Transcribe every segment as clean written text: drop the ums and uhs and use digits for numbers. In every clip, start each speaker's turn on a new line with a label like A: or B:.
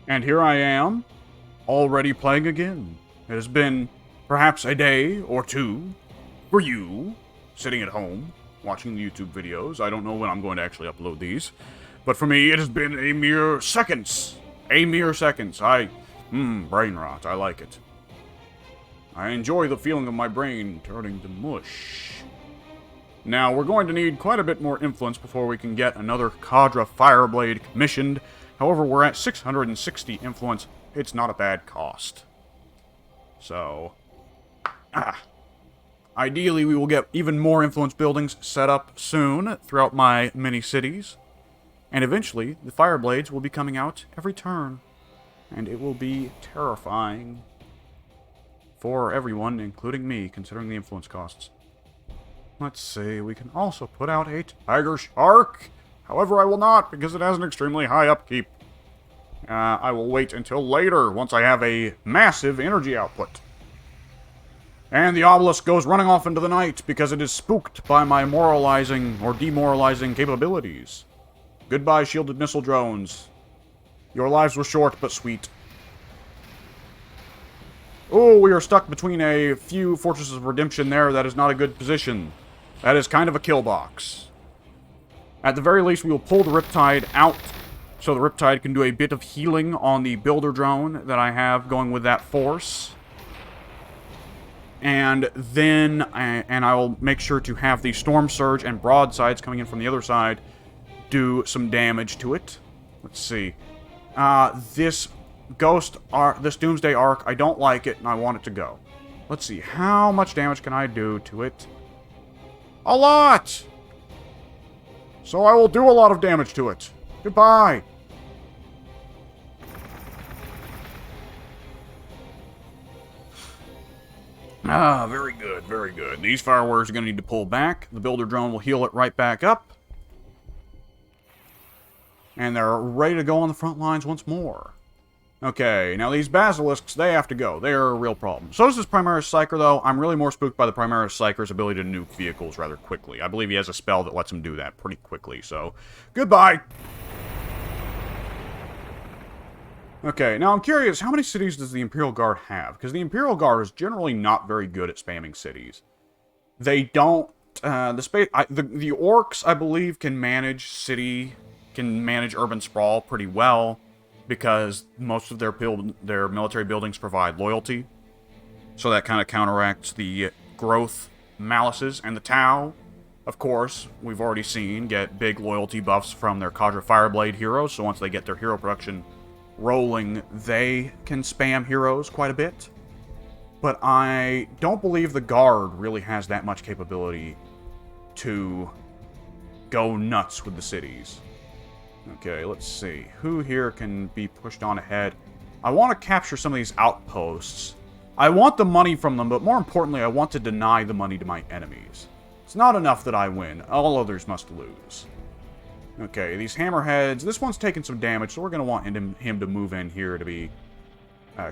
A: And here I am, already playing again. It has been perhaps a day or two for you, sitting at home, watching the YouTube videos. I don't know when I'm going to actually upload these. But for me, it has been a mere seconds. A mere seconds. Brain rot. I like it. I enjoy the feeling of my brain turning to mush. Now, we're going to need quite a bit more influence before we can get another Cadre Fireblade commissioned. However, we're at 660 influence. It's not a bad cost. So, ideally, we will get even more influence buildings set up soon throughout my mini-cities. And eventually, the Fireblades will be coming out every turn. And it will be terrifying for everyone, including me, considering the influence costs. Let's see, we can also put out a Tiger Shark. However, I will not, because it has an extremely high upkeep. I will wait until later, once I have a massive energy output. And the obelisk goes running off into the night, because it is spooked by my moralizing or demoralizing capabilities. Goodbye, shielded missile drones. Your lives were short, but sweet. Oh, we are stuck between a few Fortresses of Redemption there. That is not a good position. That is kind of a kill box. At the very least, we will pull the Riptide out, so the Riptide can do a bit of healing on the Builder Drone that I have going with that force. And then, I will make sure to have the Storm Surge and Broadsides coming in from the other side do some damage to it. Let's see. This Doomsday Arc, I don't like it, and I want it to go. Let's see, how much damage can I do to it? A lot! So I will do a lot of damage to it. Goodbye! Very good, very good. These fire warriors are going to need to pull back. The Builder Drone will heal it right back up. And they're ready to go on the front lines once more. Okay, now these Basilisks, they have to go. They are a real problem. So does this Primaris Psyker, though. I'm really more spooked by the Primaris Psyker's ability to nuke vehicles rather quickly. I believe he has a spell that lets him do that pretty quickly, so goodbye! Okay, now I'm curious, how many cities does the Imperial Guard have? Because the Imperial Guard is generally not very good at spamming cities. They don't... the Orcs, I believe, can manage urban sprawl pretty well, because most of their military buildings provide loyalty. So that kind of counteracts the growth malices. And the Tau, of course, we've already seen, get big loyalty buffs from their Cadre Fireblade heroes. So once they get their hero production rolling, they can spam heroes quite a bit. But I don't believe the Guard really has that much capability to go nuts with the cities. Okay, let's see. Who here can be pushed on ahead? I want to capture some of these outposts. I want the money from them, but more importantly, I want to deny the money to my enemies. It's not enough that I win. All others must lose. Okay, these hammerheads. This one's taking some damage, so we're going to want him to move in here to be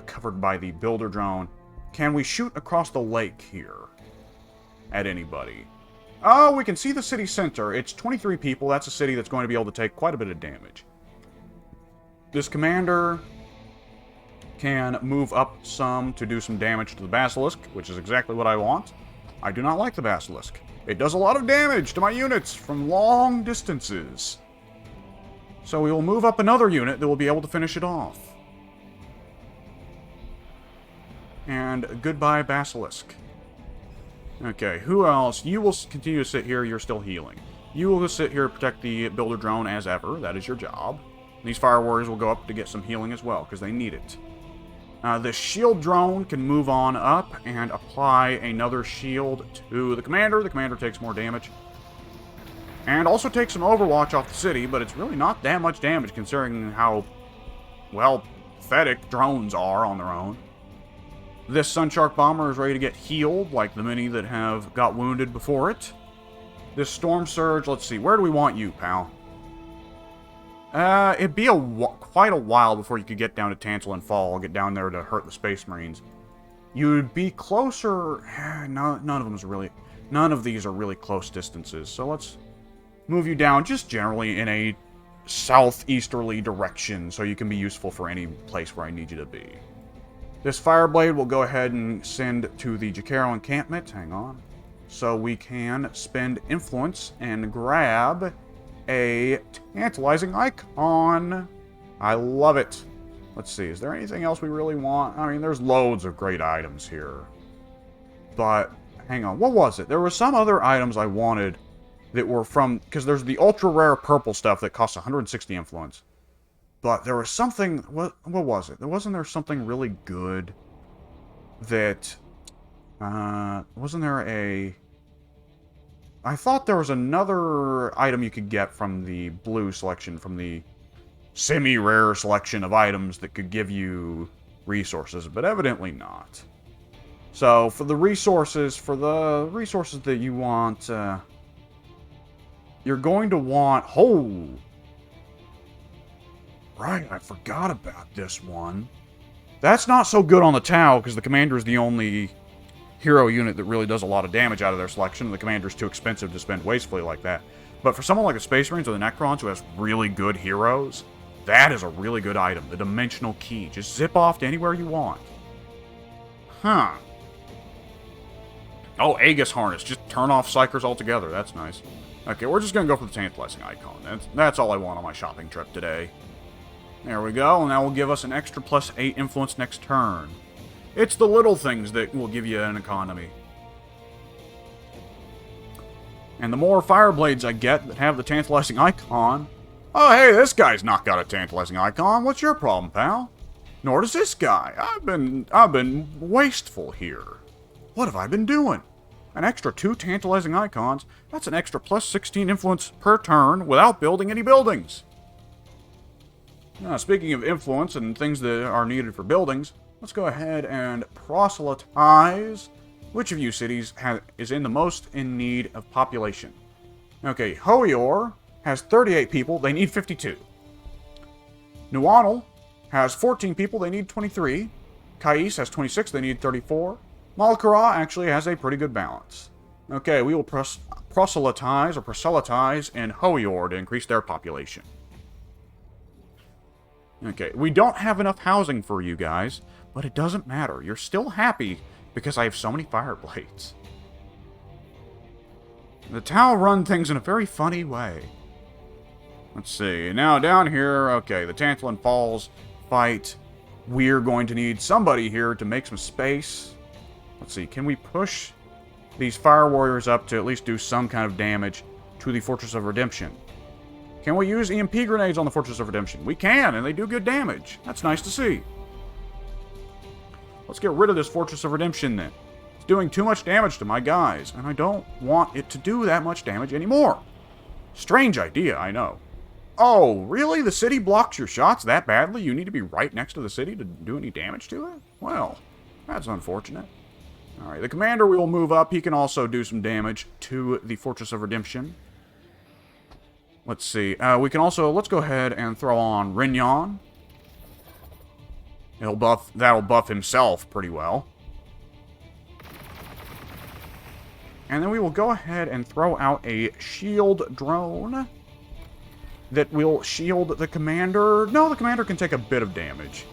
A: covered by the Builder Drone. Can we shoot across the lake here at anybody? Oh, we can see the city center. It's 23 people. That's a city that's going to be able to take quite a bit of damage. This commander can move up some to do some damage to the Basilisk, which is exactly what I want. I do not like the Basilisk. It does a lot of damage to my units from long distances. So we will move up another unit that will be able to finish it off. And goodbye, Basilisk. Okay, who else? You will continue to sit here. You're still healing. You will sit here to protect the Builder Drone as ever. That is your job. These Fire Warriors will go up to get some healing as well, because they need it. The Shield Drone can move on up and apply another shield to the Commander. The Commander takes more damage. And also takes some Overwatch off the city, but it's really not that much damage considering how, well, pathetic drones are on their own. This Sunshark Bomber is ready to get healed, like the many that have got wounded before it. This Storm Surge, let's see, where do we want you, pal? It'd be quite a while before you could get down to Tantal and Fall, get down there to hurt the Space Marines. You'd be closer... none of these are really close distances, so let's move you down just generally in a southeasterly direction, so you can be useful for any place where I need you to be. This Fireblade will go ahead and send to the Jacaro encampment. Hang on. So we can spend influence and grab a tantalizing icon. I love it. Let's see, is there anything else we really want? I mean, there's loads of great items here. But, hang on, what was it? There were some other items I wanted that were from... Because there's the ultra-rare purple stuff that costs 160 influence. But there was something... What was it? Wasn't there something really good that... wasn't there a... I thought there was another item you could get from the blue selection, from the semi-rare selection of items that could give you resources, but evidently not. So, for the resources that you want, you're going to want... Oh! Right, I forgot about this one. That's not so good on the Tau, because the Commander is the only hero unit that really does a lot of damage out of their selection. The Commander's too expensive to spend wastefully like that. But for someone like the Space Marines or the Necrons who has really good heroes, that is a really good item. The Dimensional Key. Just zip off to anywhere you want. Huh. Oh, Aegis Harness. Just turn off Psychers altogether. That's nice. Okay, we're just going to go for the Tantalizing Icon. That's all I want on my shopping trip today. There we go, and that will give us an extra +8 influence next turn. It's the little things that will give you an economy. And the more Fireblades I get that have the Tantalizing Icon... Oh, hey, this guy's not got a Tantalizing Icon. What's your problem, pal? Nor does this guy. I've been wasteful here. What have I been doing? An extra 2 Tantalizing Icons, that's an extra +16 influence per turn without building any buildings. Now, speaking of influence and things that are needed for buildings, let's go ahead and proselytize. Which of you cities is in the most in need of population? Okay, Hoior has 38 people, they need 52. Nuanal has 14 people, they need 23. Kais has 26, they need 34. Malkara actually has a pretty good balance. Okay, we will proselytize in Hoior to increase their population. Okay, we don't have enough housing for you guys, but it doesn't matter. You're still happy because I have so many Fireblades. The Tau run things in a very funny way. Let's see. Now, down here, okay, the Tantalon Falls fight. We're going to need somebody here to make some space. Let's see. Can we push these Fire Warriors up to at least do some kind of damage to the Fortress of Redemption? Can we use EMP grenades on the Fortress of Redemption? We can, and they do good damage. That's nice to see. Let's get rid of this Fortress of Redemption, then. It's doing too much damage to my guys, and I don't want it to do that much damage anymore. Strange idea, I know. Oh, really? The city blocks your shots that badly? You need to be right next to the city to do any damage to it? Well, that's unfortunate. Alright, the Commander we will move up. He can also do some damage to the Fortress of Redemption. Let's see. We can also... Let's go ahead and throw on Rignon. That'll buff himself pretty well. And then we will go ahead and throw out a shield drone that will shield the Commander. No, the Commander can take a bit of damage.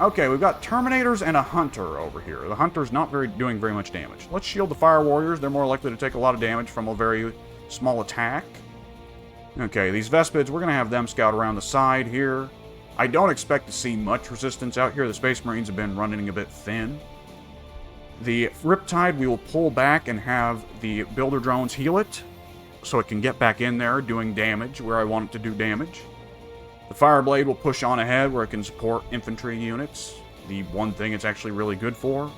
A: Okay, we've got Terminators and a Hunter over here. The Hunter's not doing very much damage. Let's shield the Fire Warriors. They're more likely to take a lot of damage from a very small attack. Okay, these Vespids, we're going to have them scout around the side here. I don't expect to see much resistance out here. The Space Marines have been running a bit thin. The Riptide, we will pull back and have the Builder Drones heal it, so it can get back in there doing damage where I want it to do damage. The Fireblade will push on ahead where it can support infantry units, the one thing it's actually really good for.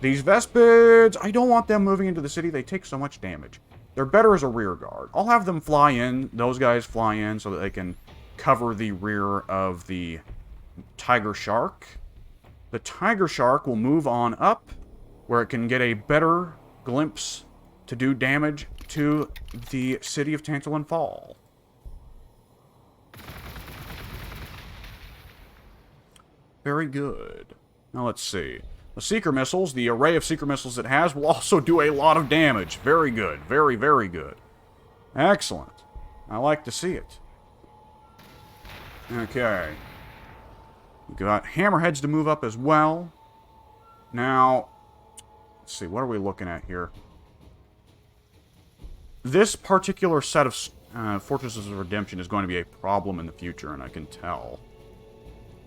A: These Vespids, I don't want them moving into the city. They take so much damage. They're better as a rear guard. I'll have them fly in, those guys fly in, so that they can cover the rear of the Tiger Shark. The Tiger Shark will move on up, where it can get a better glimpse to do damage to the city of Tantalon Fall. Very good. Now let's see. The Seeker Missiles, the array of Seeker Missiles it has, will also do a lot of damage. Very good. Very, very good. Excellent. I like to see it. Okay. We've got hammerheads to move up as well. Now, let's see, what are we looking at here? This particular set of Fortresses of Redemption is going to be a problem in the future, and I can tell.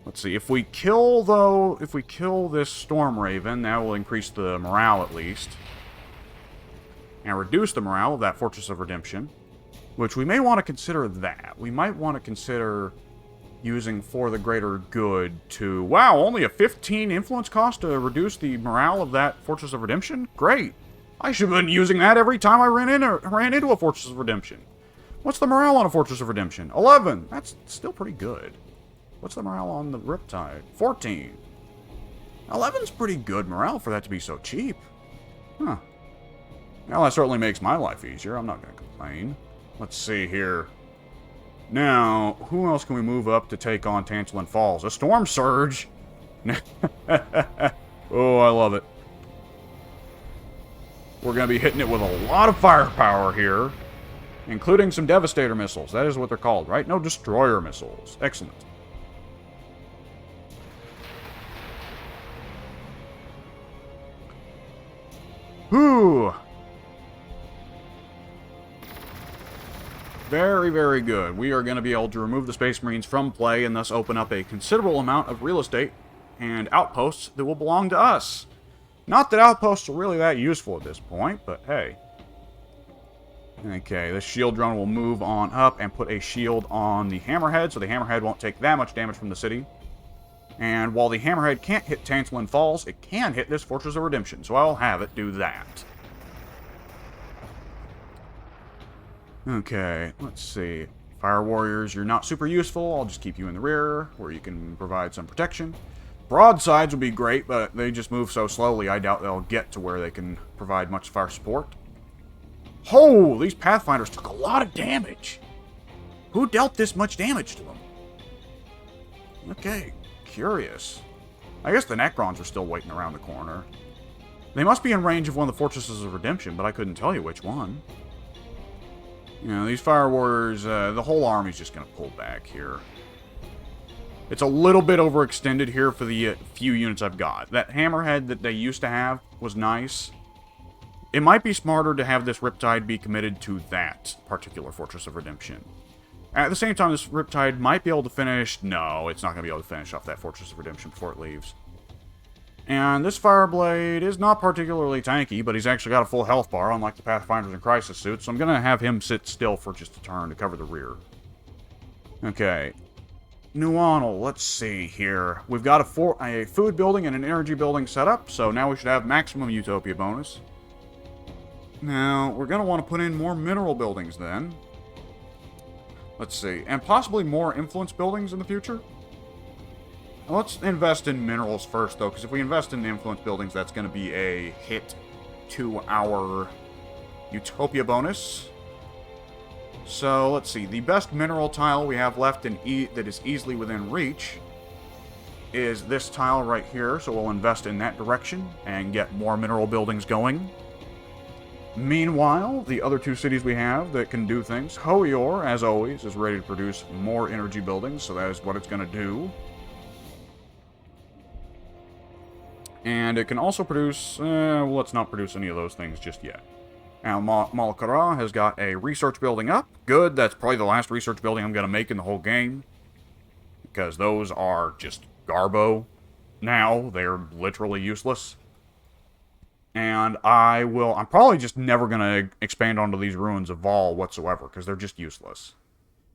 A: Let's see, if we kill this Storm Raven, that will increase the morale at least. And reduce the morale of that Fortress of Redemption. Which we may want to consider that. We might want to consider using For the Greater Good to... Wow, only a 15 influence cost to reduce the morale of that Fortress of Redemption? Great. I should have been using that every time I ran into a Fortress of Redemption. What's the morale on a Fortress of Redemption? 11. That's still pretty good. What's the morale on the Riptide? 14. 11's pretty good morale for that to be so cheap. Huh. Well, that certainly makes my life easier. I'm not going to complain. Let's see here. Now, who else can we move up to take on Tantalin Falls? A Storm Surge! Oh, I love it. We're going to be hitting it with a lot of firepower here, including some Devastator missiles. That is what they're called, right? No, Destroyer missiles. Excellent. Whew! Very, very good. We are going to be able to remove the Space Marines from play and thus open up a considerable amount of real estate and outposts that will belong to us. Not that outposts are really that useful at this point, but hey. Okay, the shield drone will move on up and put a shield on the Hammerhead, so the Hammerhead won't take that much damage from the city. And while the Hammerhead can't hit Tantalin Falls, it can hit this Fortress of Redemption, so I'll have it do that. Okay, let's see. Fire Warriors, you're not super useful. I'll just keep you in the rear, where you can provide some protection. Broadsides would be great, but they just move so slowly, I doubt they'll get to where they can provide much fire support. Oh, these Pathfinders took a lot of damage. Who dealt this much damage to them? Okay, curious. I guess the Necrons are still waiting around the corner. They must be in range of one of the Fortresses of Redemption, but I couldn't tell you which one. You know, these Fire Warriors, the whole army's just going to pull back here. It's a little bit overextended here for the few units I've got. That Hammerhead that they used to have was nice. It might be smarter to have this Riptide be committed to that particular Fortress of Redemption. At the same time, this Riptide might be able to finish... No, it's not going to be able to finish off that Fortress of Redemption before it leaves. And this Fireblade is not particularly tanky, but he's actually got a full health bar, unlike the Pathfinders and Crisis suits, so I'm going to have him sit still for just a turn to cover the rear. Okay. Nuanal, let's see here. We've got a food building and an energy building set up, so now we should have maximum Utopia bonus. Now, we're going to want to put in more mineral buildings then. Let's see. And possibly more influence buildings in the future. Let's invest in minerals first, though, because if we invest in the influence buildings, that's going to be a hit to our Utopia bonus. So, let's see. The best mineral tile we have left that is easily within reach is this tile right here, so we'll invest in that direction and get more mineral buildings going. Meanwhile, the other two cities we have that can do things, Hoior, as always, is ready to produce more energy buildings, so that is what it's going to do. And it can also produce... well, let's not produce any of those things just yet. Now, Malkara has got a research building up. Good, that's probably the last research building I'm going to make in the whole game. Because those are just garbo now. They're literally useless. And I'm probably just never going to expand onto these ruins of Vol whatsoever, because they're just useless.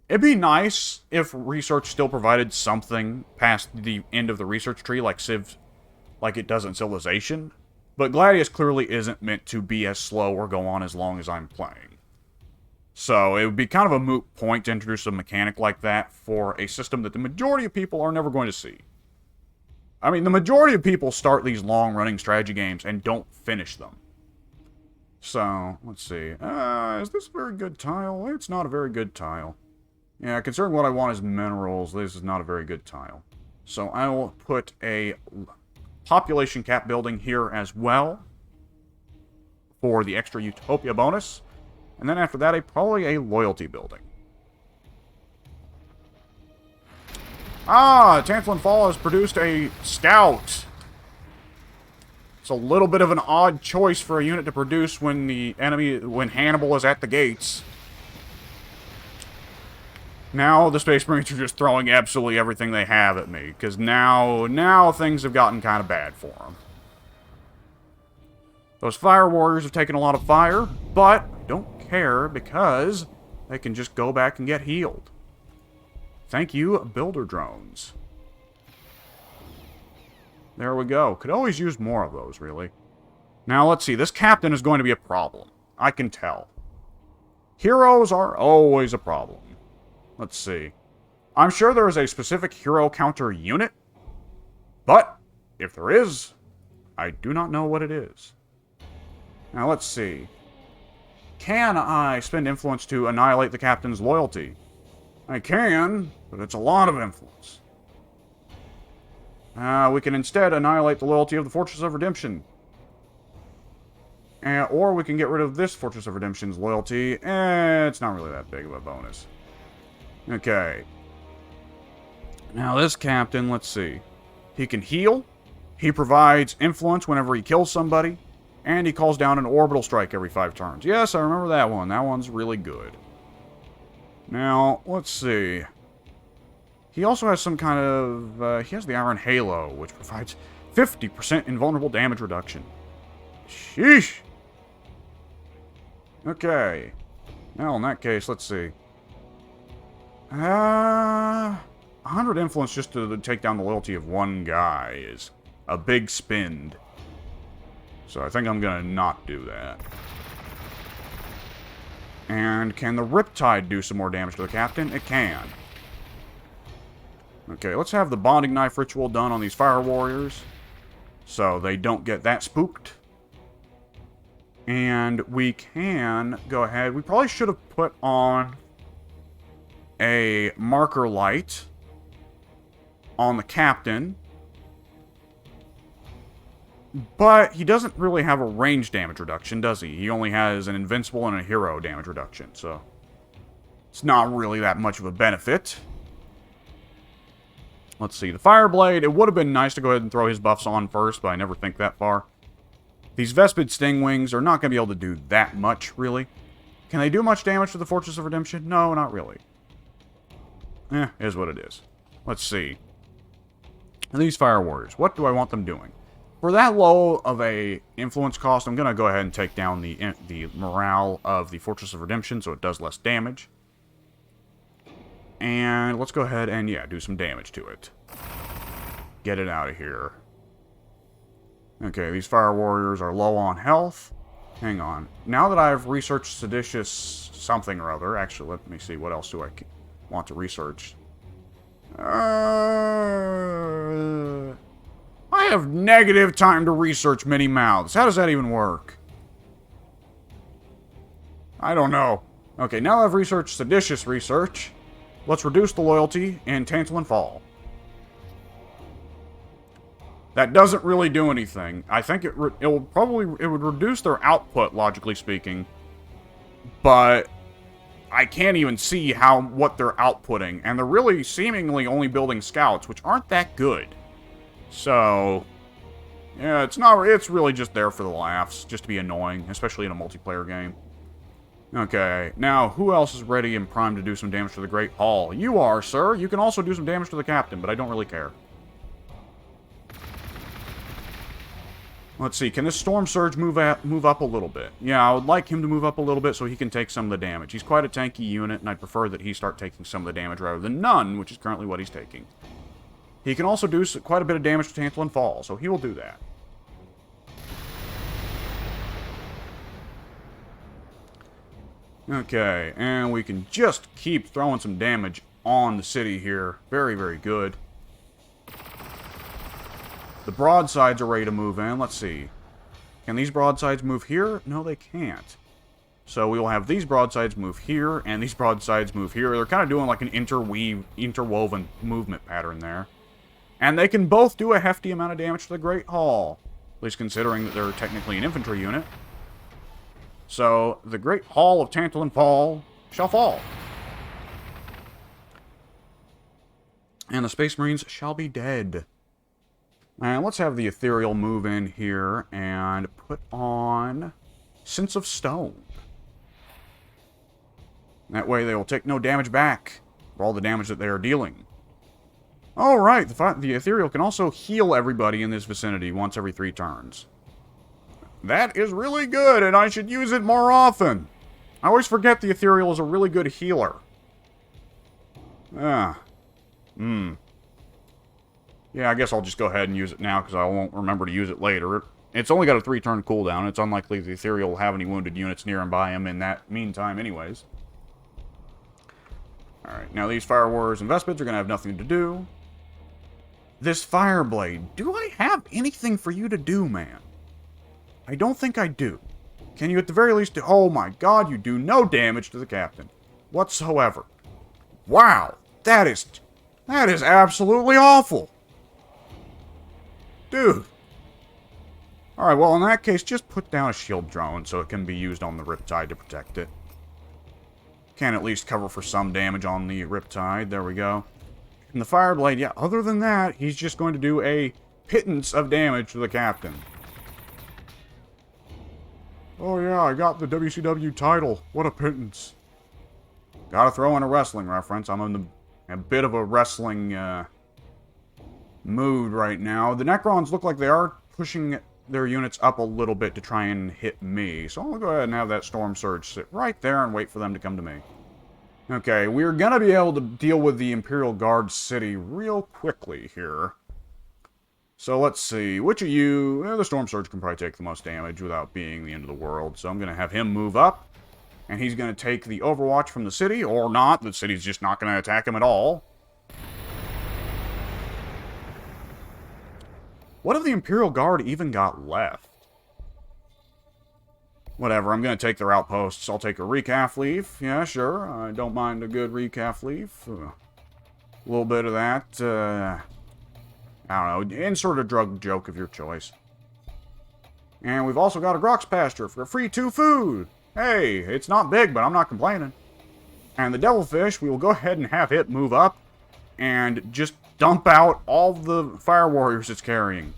A: It'd be nice if research still provided something past the end of the research tree, like it does in Civilization. But Gladius clearly isn't meant to be as slow or go on as long as I'm playing. So it would be kind of a moot point to introduce a mechanic like that for a system that the majority of people are never going to see. I mean, the majority of people start these long-running strategy games and don't finish them. So, let's see. Is this a very good tile? It's not a very good tile. Yeah, considering what I want is minerals, this is not a very good tile. So I will put a population cap building here as well for the extra Utopia bonus. And then after that, probably a loyalty building. Ah, Tantalon Fall has produced a scout. It's a little bit of an odd choice for a unit to produce when when Hannibal is at the gates. Now the Space Marines are just throwing absolutely everything they have at me, because now things have gotten kind of bad for them. Those Fire Warriors have taken a lot of fire, but I don't care because they can just go back and get healed. Thank you, Builder Drones. There we go. Could always use more of those, really. Now, let's see. This captain is going to be a problem. I can tell. Heroes are always a problem. Let's see. I'm sure there is a specific hero counter unit, but if there is, I do not know what it is. Now, let's see. Can I spend influence to annihilate the captain's loyalty? I can, but it's a lot of influence. We can instead annihilate the loyalty of the Fortress of Redemption. Or we can get rid of this Fortress of Redemption's loyalty. It's not really that big of a bonus. Okay. Now this captain, let's see. He can heal. He provides influence whenever he kills somebody. And he calls down an orbital strike every 5 turns. Yes, I remember that one. That one's really good. Now, let's see. He also has some kind of... he has the Iron Halo, which provides 50% invulnerable damage reduction. Sheesh! Okay. Well, in that case, let's see. 100 influence just to take down the loyalty of one guy is a big spend. So I think I'm gonna not do that. And can the Riptide do some more damage to the captain? It can. Okay, let's have the Bonding Knife Ritual done on these Fire Warriors, so they don't get that spooked. And we can go ahead. We probably should have put on a marker light on the captain. But he doesn't really have a range damage reduction, does he? He only has an invincible and a hero damage reduction, so it's not really that much of a benefit. Let's see, the Fireblade, it would have been nice to go ahead and throw his buffs on first, but I never think that far. These Vespid Stingwings are not going to be able to do that much, really. Can they do much damage to the Fortress of Redemption? No, not really. Is what it is. Let's see. And these Fire Warriors, what do I want them doing? For that low of a influence cost, I'm going to go ahead and take down the morale of the Fortress of Redemption so it does less damage. And let's go ahead and, yeah, do some damage to it. Get it out of here. Okay, these Fire Warriors are low on health. Hang on. Now that I've researched seditious something or other, actually, let me see, what else do I want to research? I have negative time to research many mouths. How does that even work? I don't know. Okay, now I've researched seditious research. Let's reduce the loyalty in Tantalon Fall. That doesn't really do anything. I think it would reduce their output, logically speaking. But I can't even see what they're outputting, and they're really seemingly only building scouts, which aren't that good. So, yeah, it's really just there for the laughs, just to be annoying, especially in a multiplayer game. Okay, now, who else is ready and primed to do some damage to the Great Hall? You are, sir. You can also do some damage to the captain, but I don't really care. Let's see, can this Storm Surge move up a little bit? Yeah, I would like him to move up a little bit so he can take some of the damage. He's quite a tanky unit, and I'd prefer that he start taking some of the damage rather than none, which is currently what he's taking. He can also do quite a bit of damage to Tantalon Fall, so he will do that. Okay, and we can just keep throwing some damage on the city here. Very, very good. The broadsides are ready to move in. Let's see. Can these broadsides move here? No, they can't. So we will have these broadsides move here, and these broadsides move here. They're kind of doing like an interwoven movement pattern there. And they can both do a hefty amount of damage to the Great Hall. At least considering that they're technically an infantry unit. So, the Great Hall of Tantalon Fall shall fall. And the Space Marines shall be dead. And let's have the Ethereal move in here and put on Sense of Stone. That way they will take no damage back for all the damage that they are dealing. Alright, the Ethereal can also heal everybody in this vicinity once every 3 turns. That is really good, and I should use it more often. I always forget the Ethereal is a really good healer. Yeah, I guess I'll just go ahead and use it now, because I won't remember to use it later. It's only got a 3-turn cooldown. It's unlikely the Ethereal will have any wounded units near and by him in that meantime anyways. Alright, now these Fire Warriors and Vespids are going to have nothing to do. This Fireblade, do I have anything for you to do, man? I don't think I do. Can you at the very least do... Oh my god, you do no damage to the captain. Whatsoever. Wow, that is absolutely awful. Dude. Alright, well in that case, just put down a shield drone so it can be used on the Riptide to protect it. Can at least cover for some damage on the Riptide. There we go. And the Fireblade, yeah, other than that, he's just going to do a pittance of damage to the captain. Oh yeah, I got the WCW title. What a pittance. Gotta throw in a wrestling reference. I'm in a bit of a wrestling mood right now. The Necrons look like they are pushing their units up a little bit to try and hit me. So I'll go ahead and have that Storm Surge sit right there and wait for them to come to me. Okay, we're going to be able to deal with the Imperial Guard city real quickly here. So let's see, which of you... the Storm Surge can probably take the most damage without being the end of the world. So I'm going to have him move up. And he's going to take the Overwatch from the city, or not. The city's just not going to attack him at all. What have the Imperial Guard even got left? Whatever, I'm going to take their outposts. I'll take a recalf leaf. Yeah, sure. I don't mind a good recalf leaf. A little bit of that. I don't know. Insert a drug joke of your choice. And we've also got a Grox Pasture for free 2 food. Hey, it's not big, but I'm not complaining. And the Devilfish, we will go ahead and have it move up and just dump out all the Fire Warriors it's carrying.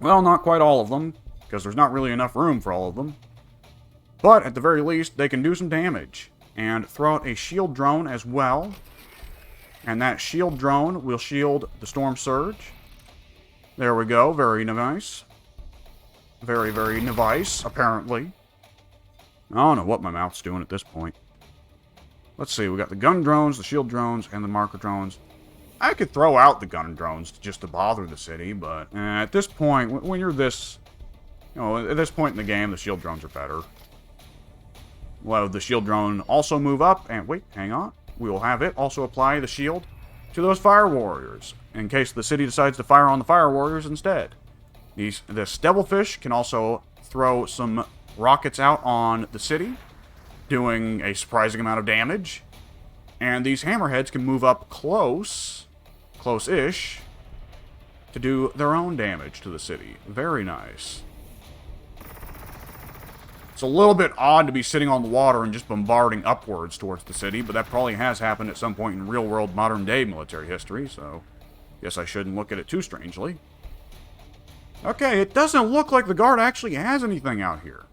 A: Well, not quite all of them, because there's not really enough room for all of them. But, at the very least, they can do some damage. And throw out a shield drone as well. And that shield drone will shield the Storm Surge. There we go. Very nice. Very, very nice, apparently. I don't know what my mouth's doing at this point. Let's see. We got the gun drones, the shield drones, and the marker drones. I could throw out the gun drones just to bother the city, but at this point, when you're this... You know, at this point in the game, the shield drones are better. We'll have the shield drone also move up, and wait, hang on. We will have it also apply the shield to those Fire Warriors, in case the city decides to fire on the Fire Warriors instead. This Devilfish can also throw some rockets out on the city, doing a surprising amount of damage. And these Hammerheads can move up close-ish, to do their own damage to the city. Very nice. It's a little bit odd to be sitting on the water and just bombarding upwards towards the city, but that probably has happened at some point in real-world, modern-day military history, so guess I shouldn't look at it too strangely. Okay, it doesn't look like the Guard actually has anything out here.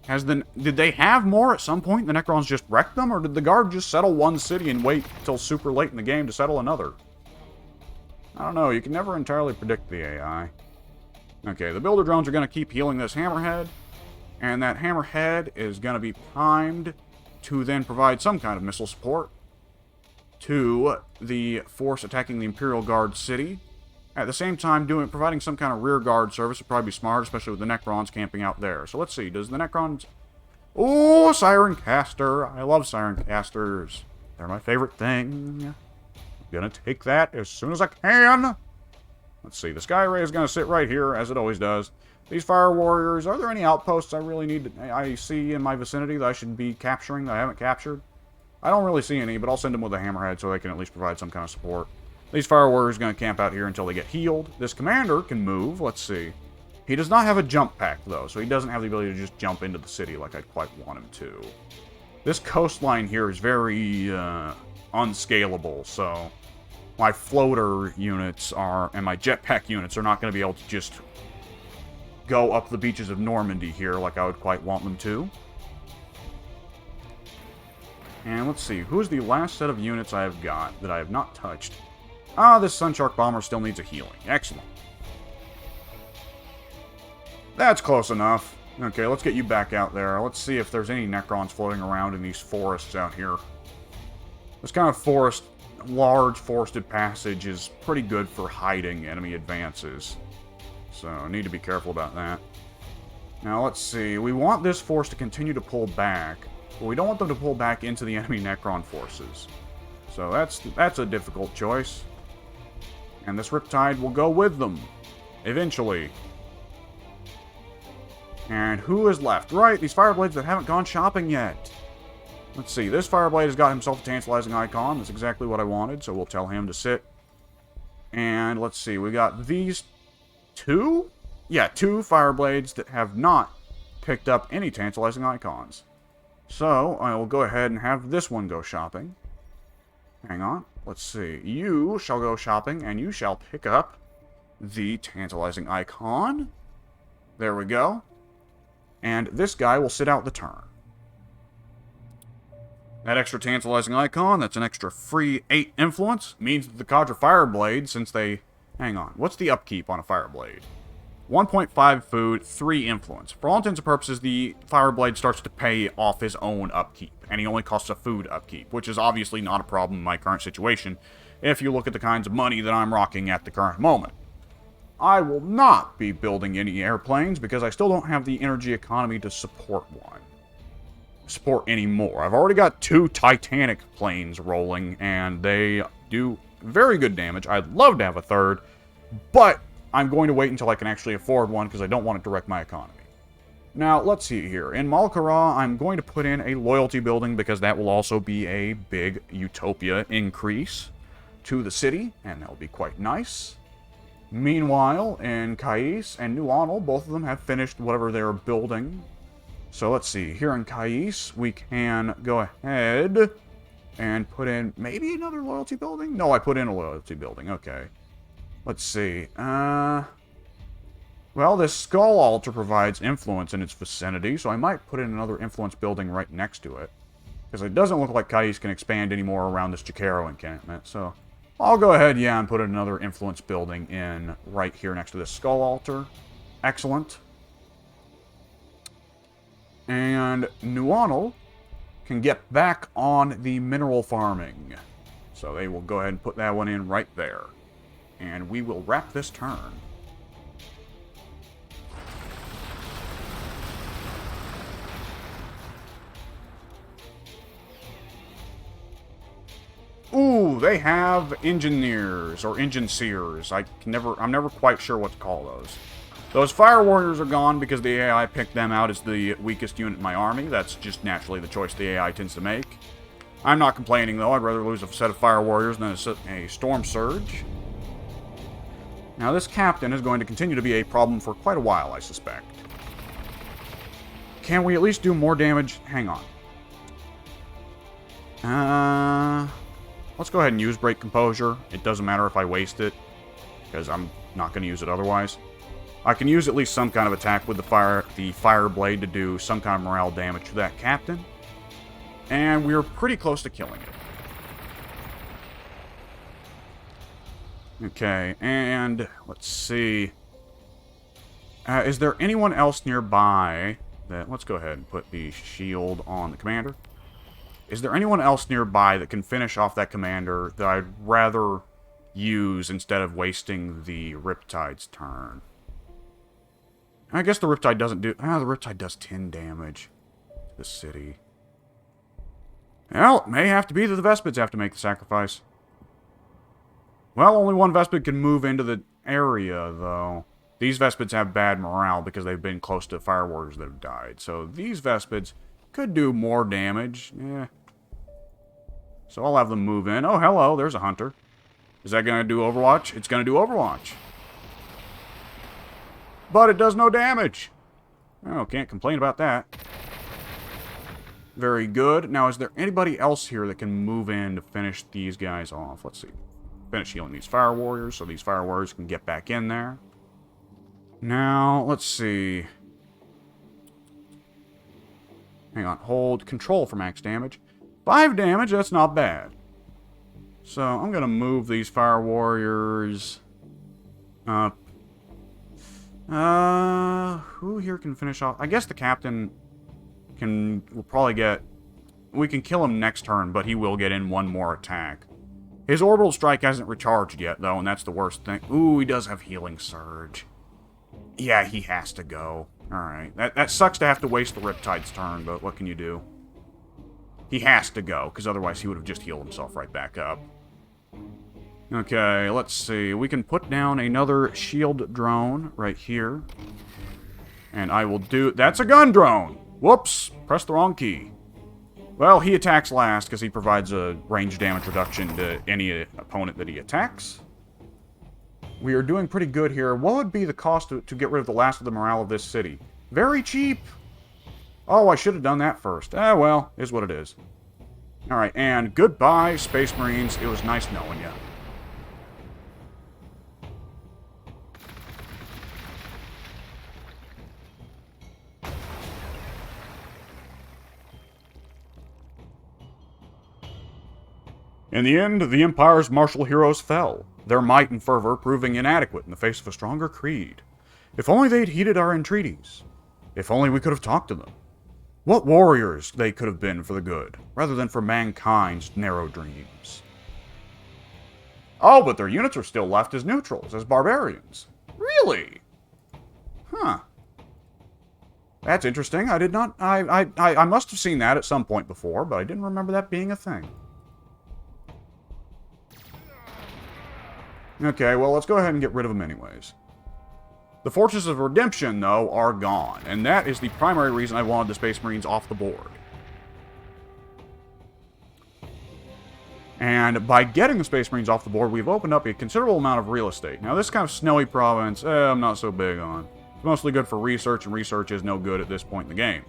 A: Did they have more at some point? The Necrons just wrecked them, or did the Guard just settle one city and wait till super late in the game to settle another? I don't know, you can never entirely predict the AI. Okay, the Builder Drones are going to keep healing this Hammerhead. And that Hammerhead is going to be primed to then provide some kind of missile support to the force attacking the Imperial Guard city. At the same time, providing some kind of rear guard service would probably be smart, especially with the Necrons camping out there. So let's see, does the Necrons... Oh, Siren Caster! I love Siren Casters. They're my favorite thing. I'm going to take that as soon as I can. Let's see, the Sky Ray is going to sit right here, as it always does. These Fire Warriors, are there any outposts I see in my vicinity that I should be capturing that I haven't captured? I don't really see any, but I'll send them with a Hammerhead so they can at least provide some kind of support. These Fire Warriors are going to camp out here until they get healed. This Commander can move, let's see. He does not have a jump pack, though, so he doesn't have the ability to just jump into the city like I'd quite want him to. This coastline here is very unscalable, so my floater units are, and my jetpack units are not going to be able to just go up the beaches of Normandy here like I would quite want them to. And let's see, who's the last set of units I have got that I have not touched? Ah, this Sunshark Bomber still needs a healing. Excellent. That's close enough. Okay, let's get you back out there. Let's see if there's any Necrons floating around in these forests out here. This kind of forest, large forested passage is pretty good for hiding enemy advances. So, I need to be careful about that. Now, let's see. We want this force to continue to pull back, but we don't want them to pull back into the enemy Necron forces. So, that's a difficult choice. And this Riptide will go with them. Eventually. And who is left? Right, these Fireblades that haven't gone shopping yet. Let's see, this Fireblade has got himself a Tantalizing Icon. That's exactly what I wanted, so we'll tell him to sit. And let's see, we got these two? Yeah, two Fireblades that have not picked up any Tantalizing Icons. So, I will go ahead and have this one go shopping. Hang on, let's see. You shall go shopping, and you shall pick up the Tantalizing Icon. There we go. And this guy will sit out the turn. That extra Tantalizing Icon, that's an extra free 8 influence, means that the Cadre Fireblade, since they... Hang on, what's the upkeep on a Fireblade? 1.5 food, 3 influence. For all intents and purposes, the Fireblade starts to pay off his own upkeep, and he only costs a food upkeep, which is obviously not a problem in my current situation, if you look at the kinds of money that I'm rocking at the current moment. I will not be building any airplanes, because I still don't have the energy economy to support one. Support anymore. I've already got 2 Titanic planes rolling, and they do very good damage. I'd love to have a third, but I'm going to wait until I can actually afford one, because I don't want it to wreck my economy. Now, let's see here. In Malkara, I'm going to put in a loyalty building, because that will also be a big Utopia increase to the city, and that will be quite nice. Meanwhile, in Kais and New Onel, both of them have finished whatever they're building. So let's see, here in Kais, we can go ahead and put in maybe another loyalty building? No, I put in a loyalty building, okay. Let's see, well, this Skull Altar provides influence in its vicinity, so I might put in another influence building right next to it. Because it doesn't look like Kais can expand anymore around this Jakaro encampment, so I'll go ahead, yeah, and put another influence building in right here next to this Skull Altar. Excellent. And New Onel can get back on the mineral farming. So they will go ahead and put that one in right there. And we will wrap this turn. Ooh, they have engineers, or engineers. I'm never quite sure what to call those. Those Fire Warriors are gone because the AI picked them out as the weakest unit in my army. That's just naturally the choice the AI tends to make. I'm not complaining, though. I'd rather lose a set of Fire Warriors than a Storm Surge. Now, this captain is going to continue to be a problem for quite a while, I suspect. Can we at least do more damage? Hang on. Let's go ahead and use Break Composure. It doesn't matter if I waste it, because I'm not going to use it otherwise. I can use at least some kind of attack with the Fire Blade to do some kind of morale damage to that captain. And we're pretty close to killing it. Okay, and let's see. Is there anyone else nearby that... Let's go ahead and put the shield on the commander. Is there anyone else nearby that can finish off that commander that I'd rather use instead of wasting the Riptide's turn? I guess the Riptide doesn't do... the Riptide does 10 damage to the city. Well, it may have to be that the Vespids have to make the sacrifice. Well, only one Vespid can move into the area, though. These Vespids have bad morale because they've been close to Fire Warriors that have died. So these Vespids could do more damage. Yeah. So I'll have them move in. Oh, hello, there's a Hunter. Is that going to do Overwatch? It's going to do Overwatch. But it does no damage. Oh, can't complain about that. Very good. Now, is there anybody else here that can move in to finish these guys off? Let's see. Finish healing these fire warriors so these fire warriors can get back in there. Now, let's see. Hang on. Hold control for max damage. 5 damage, that's not bad. So, I'm going to move these fire warriors up. Who here can finish off? I guess the captain will probably get... We can kill him next turn, but he will get in one more attack. His orbital strike hasn't recharged yet, though, and that's the worst thing. Ooh, he does have healing surge. Yeah, he has to go. Alright. That sucks to have to waste the Riptide's turn, but what can you do? He has to go, because otherwise he would have just healed himself right back up. Okay, let's see. We can put down another shield drone right here. And I will do... That's a gun drone! Whoops! Pressed the wrong key. Well, he attacks last, because he provides a range damage reduction to any opponent that he attacks. We are doing pretty good here. What would be the cost to get rid of the last of the morale of this city? Very cheap! Oh, I should have done that first. Ah, well, is what it is. Alright, and goodbye, Space Marines. It was nice knowing you. In the end, the Empire's martial heroes fell, their might and fervor proving inadequate in the face of a stronger creed. If only they'd heeded our entreaties. If only we could have talked to them. What warriors they could have been for the good, rather than for mankind's narrow dreams. Oh, but their units are still left as neutrals, as barbarians. Really? Huh. That's interesting. I did not... I must have seen that at some point before, but I didn't remember that being a thing. Okay, well, let's go ahead and get rid of them anyways. The Fortress of Redemption, though, are gone, and that is the primary reason I wanted the Space Marines off the board. And by getting the Space Marines off the board, we've opened up a considerable amount of real estate. Now, this kind of snowy province, I'm not so big on. It's mostly good for research, and research is no good at this point in the game.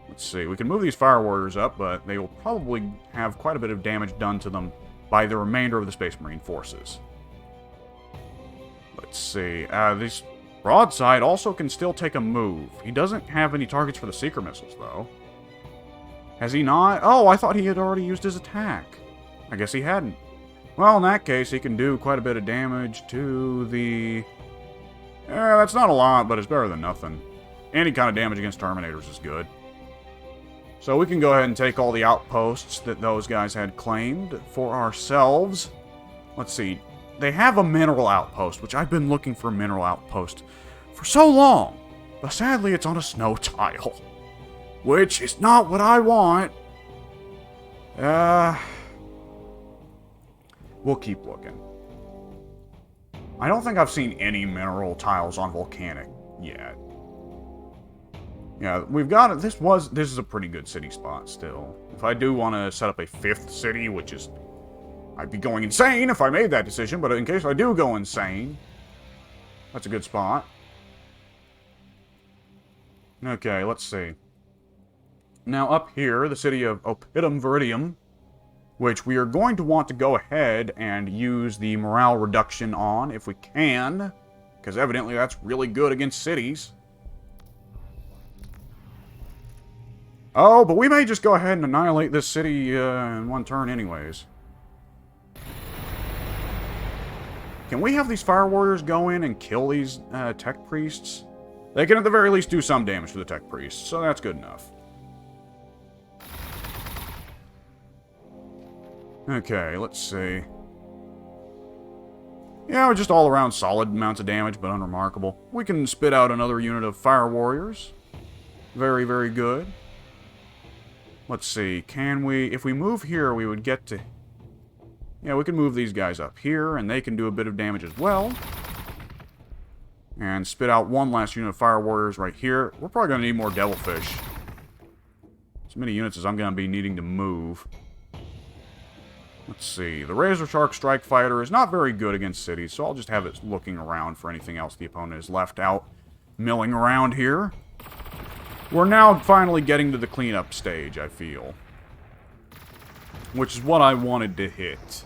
A: Let's see, we can move these Fire Warriors up, but they will probably have quite a bit of damage done to them by the remainder of the Space Marine forces. Let's see. This broadside also can still take a move. He doesn't have any targets for the Seeker missiles, though. Has he not? Oh, I thought he had already used his attack. I guess he hadn't. Well, in that case, he can do quite a bit of damage to the... that's not a lot, but it's better than nothing. Any kind of damage against Terminators is good. So we can go ahead and take all the outposts that those guys had claimed for ourselves. Let's see. They have a mineral outpost, which I've been looking for a mineral outpost for so long. But sadly, it's on a snow tile. Which is not what I want. We'll keep looking. I don't think I've seen any mineral tiles on volcanic yet. Yeah, we've got it. This is a pretty good city spot still. If I do want to set up a 5th city, which is... I'd be going insane if I made that decision, but in case I do go insane, that's a good spot. Okay, let's see. Now up here, the city of Oppidum Viridium, which we are going to want to go ahead and use the morale reduction on if we can, because evidently that's really good against cities. Oh, but we may just go ahead and annihilate this city in one turn anyways. Can we have these Fire Warriors go in and kill these Tech Priests? They can at the very least do some damage to the Tech Priests, so that's good enough. Okay, let's see. Yeah, just all around solid amounts of damage, but unremarkable. We can spit out another unit of Fire Warriors. Very, very good. Let's see, can we... If we move here, we would get to... Yeah, we can move these guys up here, and they can do a bit of damage as well. And spit out one last unit of Fire Warriors right here. We're probably going to need more Devilfish. As many units as I'm going to be needing to move. Let's see. The Razor Shark Strike Fighter is not very good against cities, so I'll just have it looking around for anything else the opponent has left out milling around here. We're now finally getting to the cleanup stage, I feel. Which is what I wanted to hit.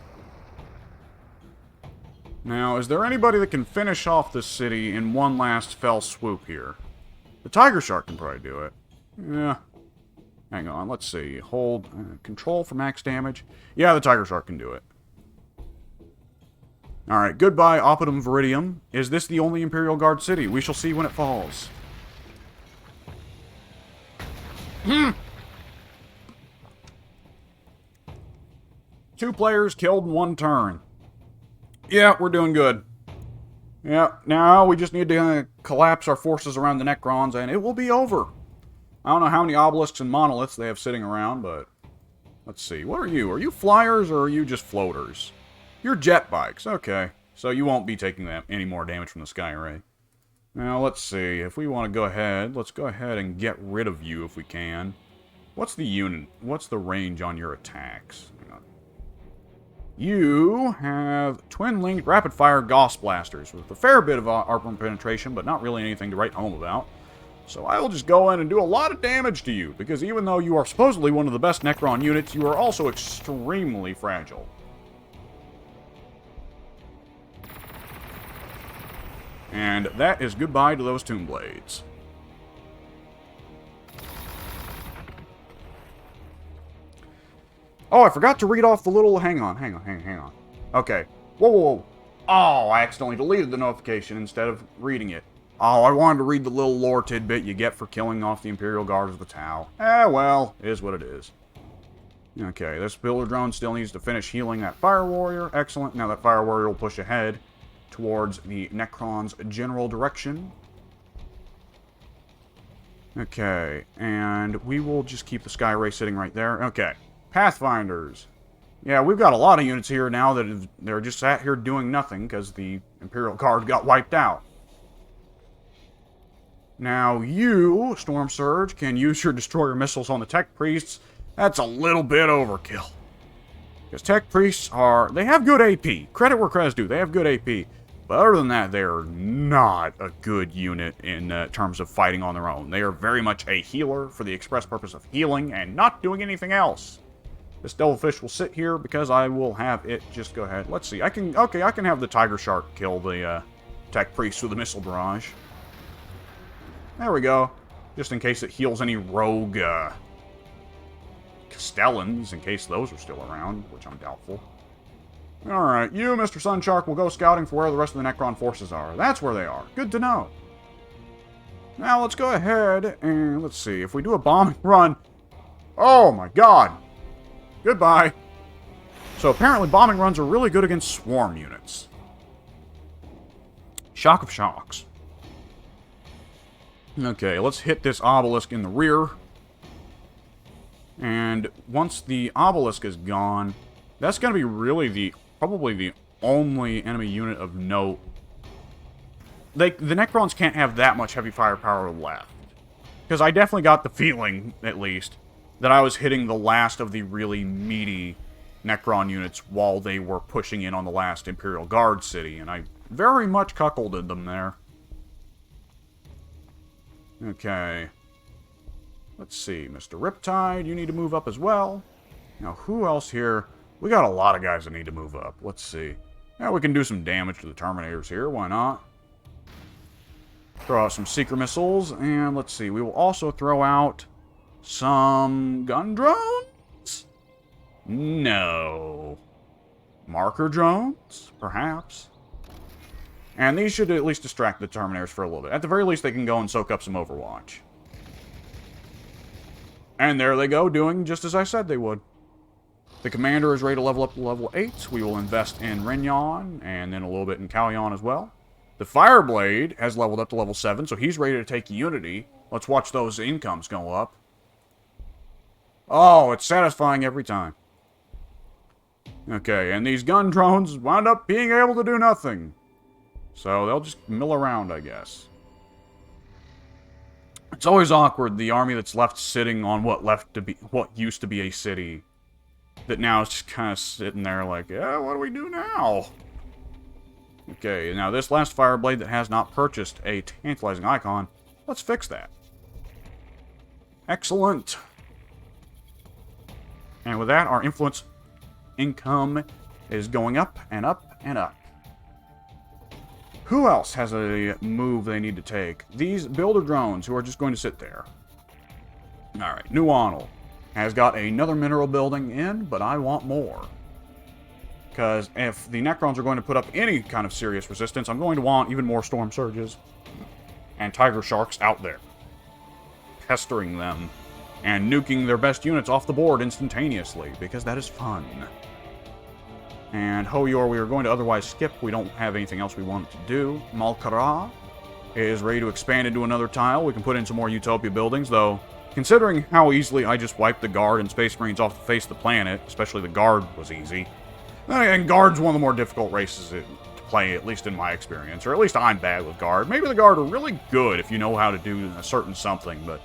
A: Now, is there anybody that can finish off this city in one last fell swoop here? The Tiger Shark can probably do it. Yeah. Hang on, let's see. Hold control for max damage. Yeah, the Tiger Shark can do it. Alright, goodbye, Oppidum Viridium. Is this the only Imperial Guard city? We shall see when it falls. Two players killed in one turn. Yeah, we're doing good. Yeah, now we just need to collapse our forces around the Necrons, and it will be over. I don't know how many obelisks and monoliths they have sitting around, but... Let's see, what are you? Are you flyers, or are you just floaters? You're jet bikes, okay. So you won't be taking any more damage from the Sky Ray. Now, let's see, if we want to go ahead, let's go ahead and get rid of you if we can. What's the unit? What's the range on your attacks? Hang on. You have twin-linked rapid-fire Gauss blasters with a fair bit of armor penetration, but not really anything to write home about. So I will just go in and do a lot of damage to you, because even though you are supposedly one of the best Necron units, you are also extremely fragile. And that is goodbye to those Tomb Blades. Oh, I forgot to read off the little... Hang on. Okay. Whoa. Oh, I accidentally deleted the notification instead of reading it. Oh, I wanted to read the little lore tidbit you get for killing off the Imperial Guard of the Tau. Well, it is what it is. Okay, this Builder Drone still needs to finish healing that Fire Warrior. Excellent. Now that Fire Warrior will push ahead towards the Necron's general direction. Okay, and we will just keep the Sky Ray sitting right there. Okay, Pathfinders. Yeah, we've got a lot of units here now that they're just sat here doing nothing because the Imperial Guard got wiped out. Now you, Storm Surge, can use your Destroyer missiles on the Tech Priests. That's a little bit overkill. Because Tech Priests they have good AP. Credit where credit's due, they have good AP. But other than that, they're not a good unit in terms of fighting on their own. They are very much a healer for the express purpose of healing and not doing anything else. This Devilfish will sit here because I will have it just go ahead. Let's see, I can have the Tiger Shark kill the Tech Priest with a missile barrage. There we go. Just in case it heals any rogue Castellans, in case those are still around, which I'm doubtful. Alright, you, Mr. Sunshark, will go scouting for where the rest of the Necron forces are. That's where they are. Good to know. Now, let's go ahead and let's see. If we do a bombing run... Oh, my God. Goodbye. So, apparently, bombing runs are really good against swarm units. Shock of shocks. Okay, let's hit this obelisk in the rear. And once the obelisk is gone, that's going to be really probably the only enemy unit of note. The Necrons can't have that much heavy firepower left. Because I definitely got the feeling, at least, that I was hitting the last of the really meaty Necron units while they were pushing in on the last Imperial Guard city, and I very much cuckolded them there. Okay. Let's see, Mr. Riptide, you need to move up as well. Now, who else here? We got a lot of guys that need to move up. Let's see. Yeah, we can do some damage to the Terminators here. Why not? Throw out some Seeker Missiles. And let's see. We will also throw out some gun drones? No. Marker drones? Perhaps. And these should at least distract the Terminators for a little bit. At the very least, they can go and soak up some Overwatch. And there they go, doing just as I said they would. The Commander is ready to level up to level 8. We will invest in Renyon, and then a little bit in Calyon as well. The Fireblade has leveled up to level 7, so he's ready to take Unity. Let's watch those incomes go up. Oh, it's satisfying every time. Okay, and these gun drones wound up being able to do nothing. So they'll just mill around, I guess. It's always awkward, the army that's left sitting on what used to be a city, that now is just kind of sitting there like, yeah, what do we do now? Okay, now this last Fireblade that has not purchased a tantalizing icon, let's fix that. Excellent. And with that, our influence income is going up and up and up. Who else has a move they need to take? These builder drones who are just going to sit there. Alright, New Onel has got another mineral building in, but I want more. Because if the Necrons are going to put up any kind of serious resistance, I'm going to want even more Storm Surges and Tiger Sharks out there. Pestering them and nuking their best units off the board instantaneously, because that is fun. And Hoyor we are going to otherwise skip. We don't have anything else we want to do. Malkara is ready to expand into another tile. We can put in some more Utopia buildings, though, considering how easily I just wiped the Guard and Space Marines off the face of the planet, especially the Guard was easy. And Guard's one of the more difficult races to play, at least in my experience. Or at least I'm bad with Guard. Maybe the Guard are really good if you know how to do a certain something, but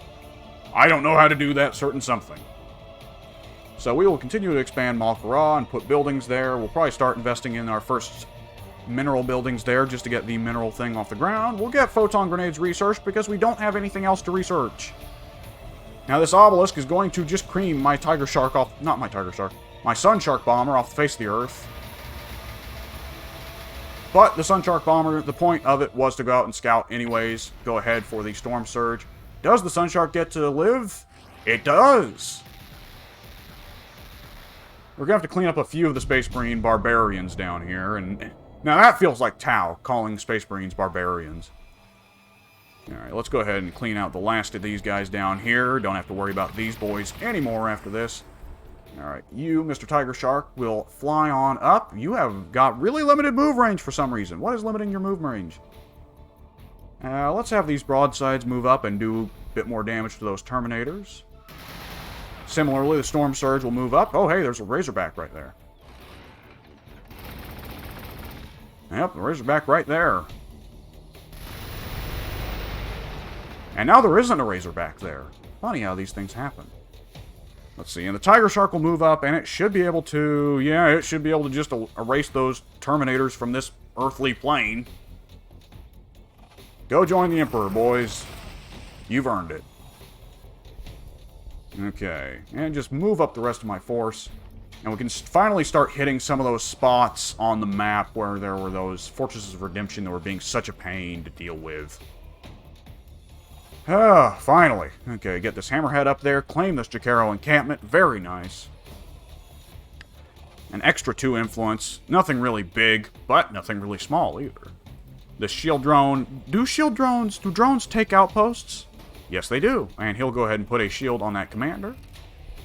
A: I don't know how to do that certain something. So we will continue to expand Malkara and put buildings there. We'll probably start investing in our first mineral buildings there just to get the mineral thing off the ground. We'll get photon grenades researched because we don't have anything else to research. Now this obelisk is going to just cream my Tiger Shark off... Not my Tiger Shark. My Sun Shark Bomber off the face of the Earth. But the Sun Shark Bomber, the point of it was to go out and scout anyways. Go ahead for the Storm Surge. Does the Sun Shark get to live? It does! We're going to have to clean up a few of the Space Marine barbarians down here, and now that feels like Tau, calling Space Marines barbarians. Alright, let's go ahead and clean out the last of these guys down here. Don't have to worry about these boys anymore after this. Alright, you, Mr. Tiger Shark, will fly on up. You have got really limited move range for some reason. What is limiting your move range? Let's have these broadsides move up and do a bit more damage to those Terminators. Similarly, the Storm Surge will move up. Oh, hey, there's a Razorback right there. Yep, the Razorback right there. And now there isn't a Razorback there. Funny how these things happen. Let's see, and the Tiger Shark will move up, and it should be able to... Yeah, it should be able to just erase those Terminators from this earthly plane. Go join the Emperor, boys. You've earned it. Okay, and just move up the rest of my force. And we can finally start hitting some of those spots on the map where there were those Fortresses of Redemption that were being such a pain to deal with. Ah, finally. Okay, get this Hammerhead up there, claim this Jacaro encampment. Very nice. An extra 2 influence. Nothing really big, but nothing really small either. The shield drone. Do drones take outposts? Yes, they do. And he'll go ahead and put a shield on that commander.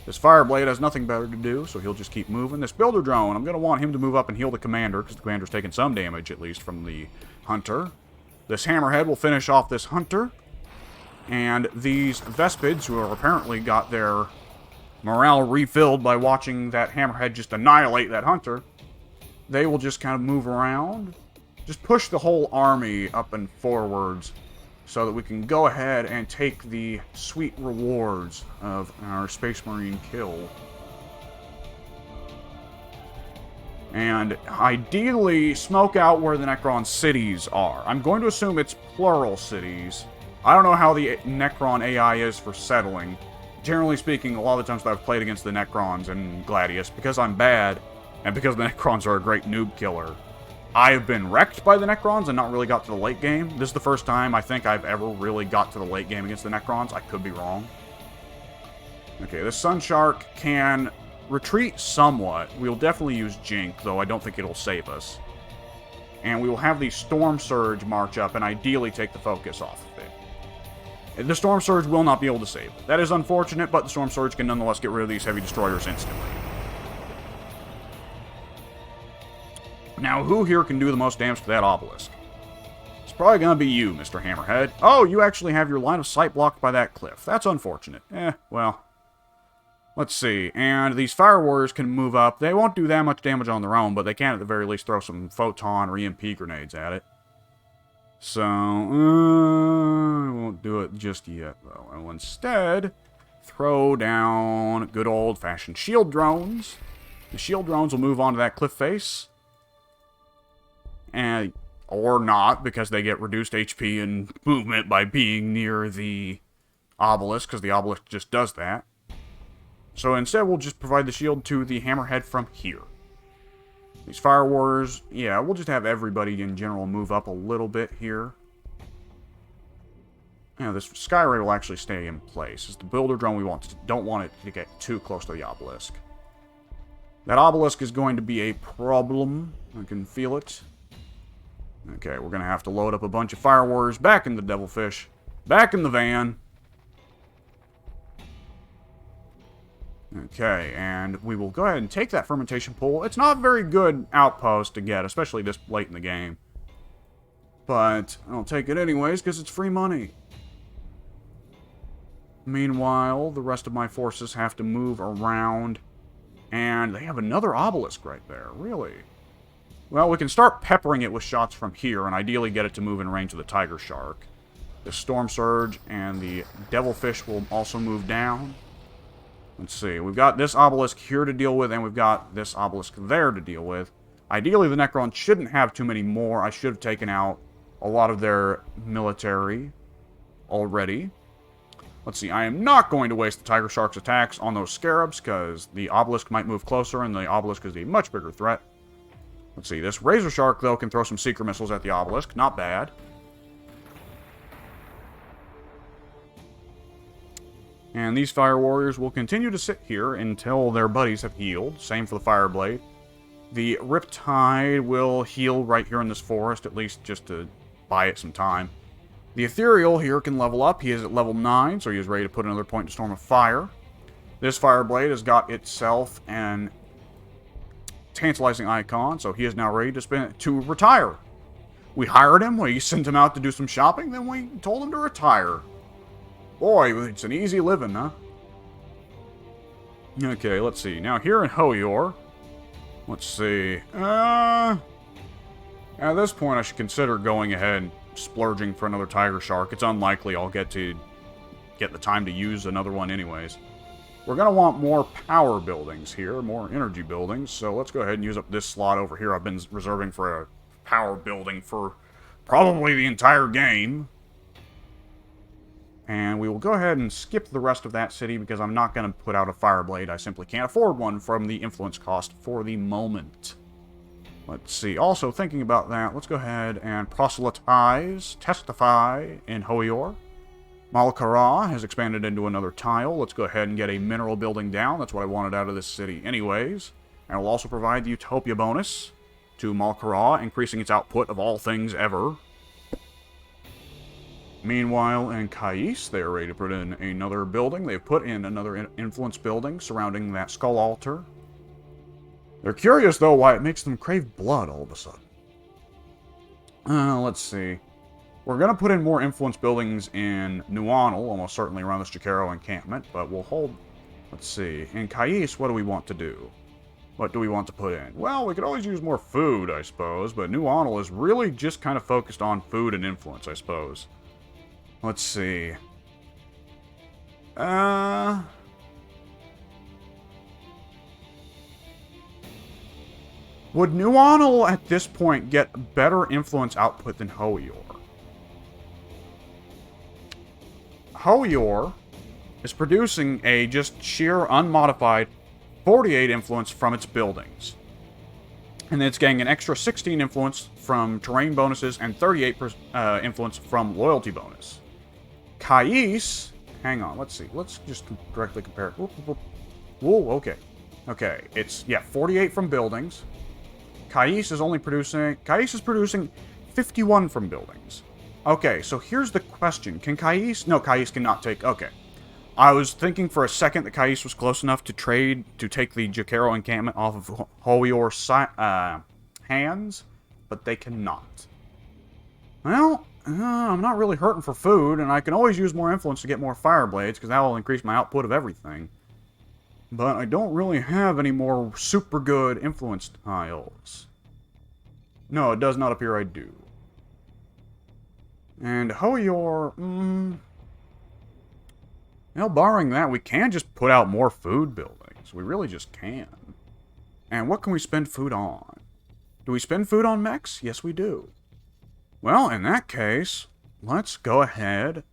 A: This Fireblade has nothing better to do, so he'll just keep moving. This Builder Drone, I'm going to want him to move up and heal the commander, because the commander's taking some damage, at least, from the Hunter. This Hammerhead will finish off this Hunter. And these Vespids, who have apparently got their morale refilled by watching that Hammerhead just annihilate that Hunter, they will just kind of move around. Just push the whole army up and forwards, so that we can go ahead and take the sweet rewards of our Space Marine kill. And ideally, smoke out where the Necron cities are. I'm going to assume it's plural cities. I don't know how the Necron AI is for settling. Generally speaking, a lot of the times that I've played against the Necrons and Gladius, because I'm bad, and because the Necrons are a great noob killer, I have been wrecked by the Necrons and not really got to the late game. This is the first time I think I've ever really got to the late game against the Necrons. I could be wrong. Okay, this Sun Shark can retreat somewhat. We'll definitely use Jink, though I don't think it'll save us. And we will have the Storm Surge march up and ideally take the focus off of it. The Storm Surge will not be able to save it. That is unfortunate, but the Storm Surge can nonetheless get rid of these heavy destroyers instantly. Now, who here can do the most damage to that obelisk? It's probably going to be you, Mr. Hammerhead. Oh, you actually have your line of sight blocked by that cliff. That's unfortunate. Well. Let's see. And these Fire Warriors can move up. They won't do that much damage on their own, but they can at the very least throw some Photon or EMP grenades at it. So, I won't do it just yet, though. I will instead throw down good old-fashioned shield drones. The shield drones will move onto that cliff face. And, or not, because they get reduced HP and movement by being near the obelisk, because the obelisk just does that. So instead, we'll just provide the shield to the hammerhead from here. These fire warriors, yeah, we'll just have everybody in general move up a little bit here. Yeah, this sky ray will actually stay in place. It's the builder drone we don't want it to get too close to the obelisk. That obelisk is going to be a problem. I can feel it. Okay, we're going to have to load up a bunch of fire warriors back in the devilfish. Back in the van. Okay, and we will go ahead and take that fermentation pool. It's not a very good outpost to get, especially this late in the game. But I'll take it anyways, because it's free money. Meanwhile, the rest of my forces have to move around. And they have another obelisk right there, really. Well, we can start peppering it with shots from here, and ideally get it to move in range of the tiger shark. The storm surge and the devilfish will also move down. Let's see, we've got this obelisk here to deal with, and we've got this obelisk there to deal with. Ideally, the Necron shouldn't have too many more. I should have taken out a lot of their military already. Let's see, I am not going to waste the Tiger Shark's attacks on those scarabs, because the obelisk might move closer, and the obelisk is a much bigger threat. Let's see, this Razor Shark, though, can throw some Seeker Missiles at the obelisk. Not bad. And these Fire Warriors will continue to sit here until their buddies have healed. Same for the Fireblade. The Riptide will heal right here in this forest, at least just to buy it some time. The Ethereal here can level up. He is at level 9, so he is ready to put another point to Storm of Fire. This Fireblade has got itself an tantalizing icon, so he is now ready to retire. We hired him, we sent him out to do some shopping, then we told him to retire. Boy, it's an easy living, huh? Okay, let's see. Now, here in Hoyor, let's see. At this point, I should consider going ahead and splurging for another Tiger Shark. It's unlikely I'll get the time to use another one anyways. We're going to want more power buildings here, more energy buildings, so let's go ahead and use up this slot over here. I've been reserving for a power building for probably the entire game. And we will go ahead and skip the rest of that city because I'm not going to put out a Fireblade. I simply can't afford one from the influence cost for the moment. Let's see. Also, thinking about that, let's go ahead and proselytize, testify in Hoyor. Malkara has expanded into another tile. Let's go ahead and get a mineral building down. That's what I wanted out of this city anyways. And we'll also provide the Utopia bonus to Malkara, increasing its output of all things ever. Meanwhile, in Kais, they are ready to put in another building. They've put in another influence building surrounding that skull altar. They're curious, though, why it makes them crave blood all of a sudden. Let's see. We're going to put in more influence buildings in Nuanal, almost certainly around this Jakaro encampment, but we'll hold... Let's see. In Kais, what do we want to do? What do we want to put in? Well, we could always use more food, I suppose, but Nuanal is really just kind of focused on food and influence, I suppose. Let's see. Would Nuanal at this point get better influence output than Hoyor? Hoyor is producing a just sheer unmodified 48 influence from its buildings. And then it's getting an extra 16 influence from terrain bonuses and 38 influence from loyalty bonus. Kais, hang on, let's see. Let's just directly compare it. Whoa, okay. Okay, it's, yeah, 48 from buildings. Kais is producing 51 from buildings. Okay, so here's the question. Can Kais... No, Kais cannot take... Okay. I was thinking for a second that Kais was close enough to take the Jakaro encampment off of Hoyor's hands, but they cannot. Well, I'm not really hurting for food, and I can always use more influence to get more Fireblades, because that will increase my output of everything. But I don't really have any more super good influence tiles. No, it does not appear I do. And Hoyor, well, barring that, we can just put out more food buildings. We really just can. And what can we spend food on? Do we spend food on mechs? Yes, we do. Well, in that case, let's go ahead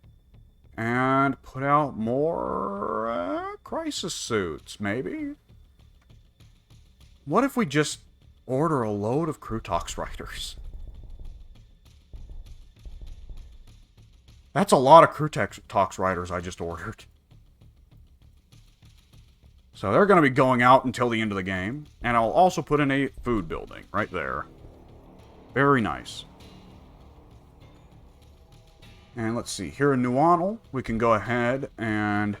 A: And put out more crisis suits, maybe? What if we just order a load of crew tox riders? That's a lot of crew tox riders I just ordered. So they're going to be going out until the end of the game. And I'll also put in a food building right there. Very nice. And let's see, here in Nuanal, we can go ahead and...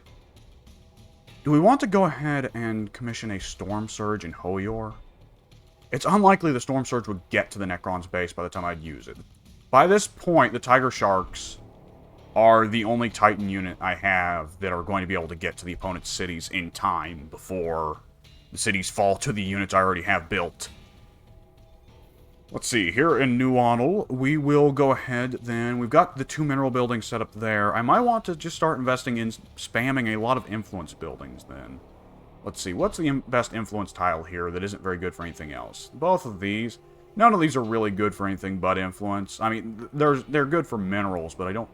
A: Do we want to go ahead and commission a Storm Surge in Hoyor? It's unlikely the Storm Surge would get to the Necron's base by the time I'd use it. By this point, the Tiger Sharks are the only Titan unit I have that are going to be able to get to the opponent's cities in time before the cities fall to the units I already have built. Let's see, here in Nuanal, we will go ahead then. We've got the 2 mineral buildings set up there. I might want to just start investing in spamming a lot of influence buildings then. Let's see, what's the best influence tile here that isn't very good for anything else? Both of these. None of these are really good for anything but influence. I mean, they're good for minerals, but I don't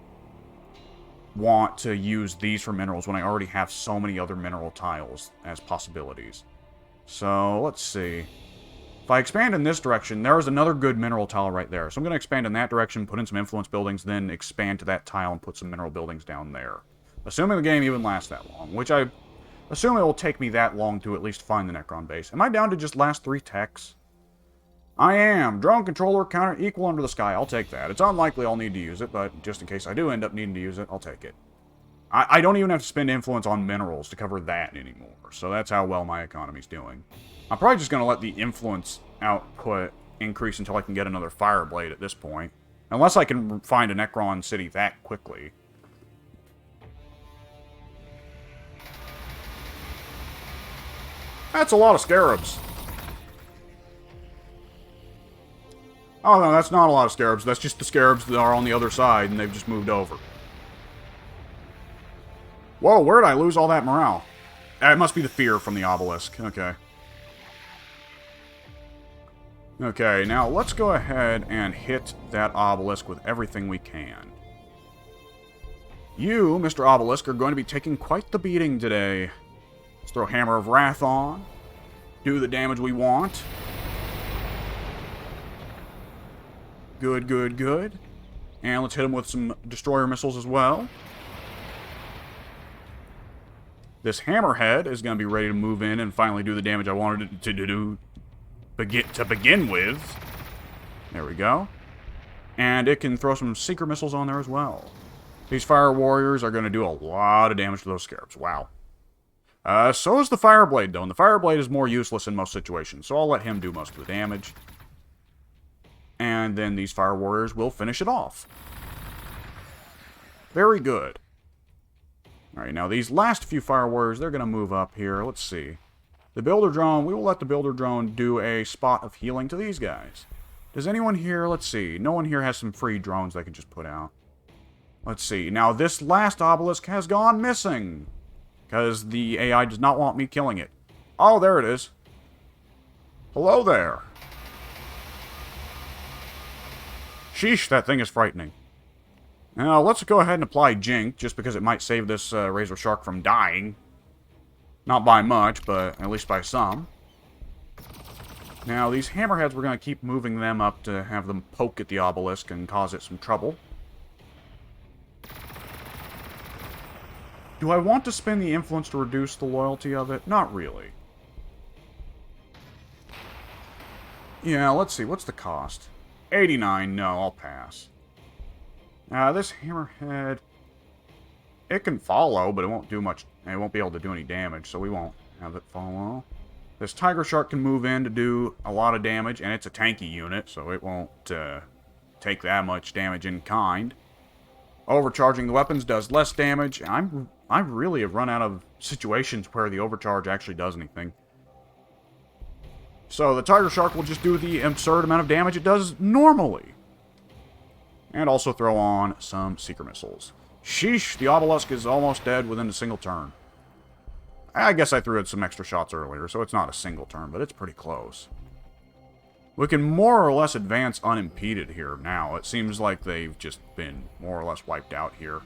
A: want to use these for minerals when I already have so many other mineral tiles as possibilities. So, let's see. If I expand in this direction, there's another good mineral tile right there. So I'm going to expand in that direction, put in some influence buildings, then expand to that tile and put some mineral buildings down there. Assuming the game even lasts that long, which I assume it will take me that long to at least find the Necron base. Am I down to just last 3 techs? I am. Drone controller counter equal under the sky. I'll take that. It's unlikely I'll need to use it, but just in case I do end up needing to use it, I'll take it. I don't even have to spend influence on minerals to cover that anymore. So that's how well my economy's doing. I'm probably just going to let the influence output increase until I can get another Fireblade at this point. Unless I can find a Necron city that quickly. That's a lot of Scarabs. Oh no, that's not a lot of Scarabs. That's just the Scarabs that are on the other side and they've just moved over. Whoa, where did I lose all that morale? It must be the fear from the obelisk. Okay. Okay, now let's go ahead and hit that obelisk with everything we can. You, Mr. Obelisk, are going to be taking quite the beating today. Let's throw Hammer of Wrath on. Do the damage we want. Good, good, good. And let's hit him with some Destroyer missiles as well. This Hammerhead is going to be ready to move in and finally do the damage I wanted it to begin with. There we go. And it can throw some Seeker missiles on there as well. These Fire Warriors are going to do a lot of damage to those Scarabs. Wow. So is the Fireblade, though. And the Fireblade is more useless in most situations, so I'll let him do most of the damage. And then these Fire Warriors will finish it off. Very good. Alright, now these last few Fire Warriors, they're going to move up here. Let's see. The Builder Drone, we will let the Builder Drone do a spot of healing to these guys. Does anyone here, let's see, no one here has some free drones they can just put out. Let's see, now this last obelisk has gone missing. Because the AI does not want me killing it. Oh, there it is. Hello there. Sheesh, that thing is frightening. Now, let's go ahead and apply Jink, just because it might save this Razor Shark from dying. Not by much, but at least by some. Now, these Hammerheads, we're going to keep moving them up to have them poke at the obelisk and cause it some trouble. Do I want to spend the influence to reduce the loyalty of it? Not really. Yeah, let's see. What's the cost? 89. No, I'll pass. This Hammerhead, it can follow, but it won't do much. It won't be able to do any damage, so we won't have it follow. This Tiger Shark can move in to do a lot of damage, and it's a tanky unit, so it won't take that much damage in kind. Overcharging the weapons does less damage. I really have run out of situations where the overcharge actually does anything. So the Tiger Shark will just do the absurd amount of damage it does normally. And also throw on some Seeker missiles. Sheesh, the obelisk is almost dead within a single turn. I guess I threw in some extra shots earlier, so it's not a single turn, but it's pretty close. We can more or less advance unimpeded here now. It seems like they've just been more or less wiped out here.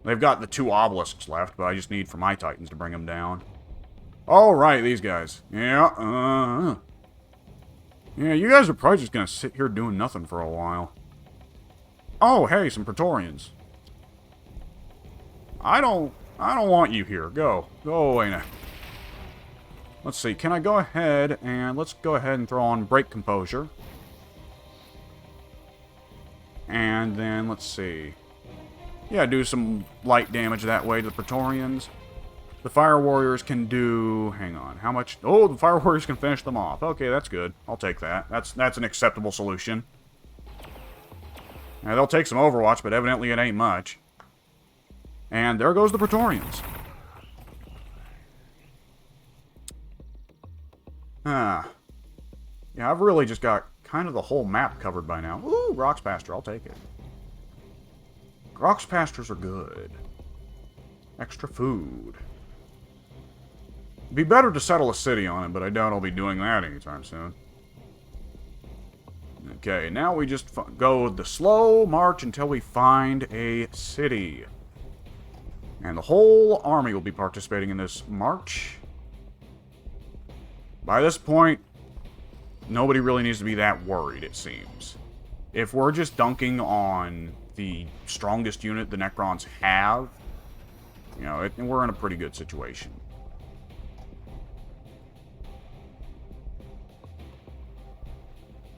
A: They've got the 2 obelisks left, but I just need for my titans to bring them down. Oh, right, these guys. Yeah, yeah, you guys are probably just gonna sit here doing nothing for a while. Oh, hey, some Praetorians. I don't want you here. Go away now. Let's see, can I go ahead and... let's go ahead and throw on Break Composure. And then, let's see. Yeah, do some light damage that way to the Praetorians. The Fire Warriors can do... hang on, how much... oh, the Fire Warriors can finish them off. Okay, that's good. I'll take that. That's an acceptable solution. Now, they'll take some Overwatch, but evidently it ain't much. And there goes the Praetorians. Yeah, I've really just got kind of the whole map covered by now. Ooh, Grox Pasture, I'll take it. Grox Pastures are good. Extra food. It'd be better to settle a city on it, but I doubt I'll be doing that anytime soon. Okay, now we just go the slow march until we find a city. And the whole army will be participating in this march. By this point, nobody really needs to be that worried, it seems. If we're just dunking on the strongest unit the Necrons have, you know, we're in a pretty good situation.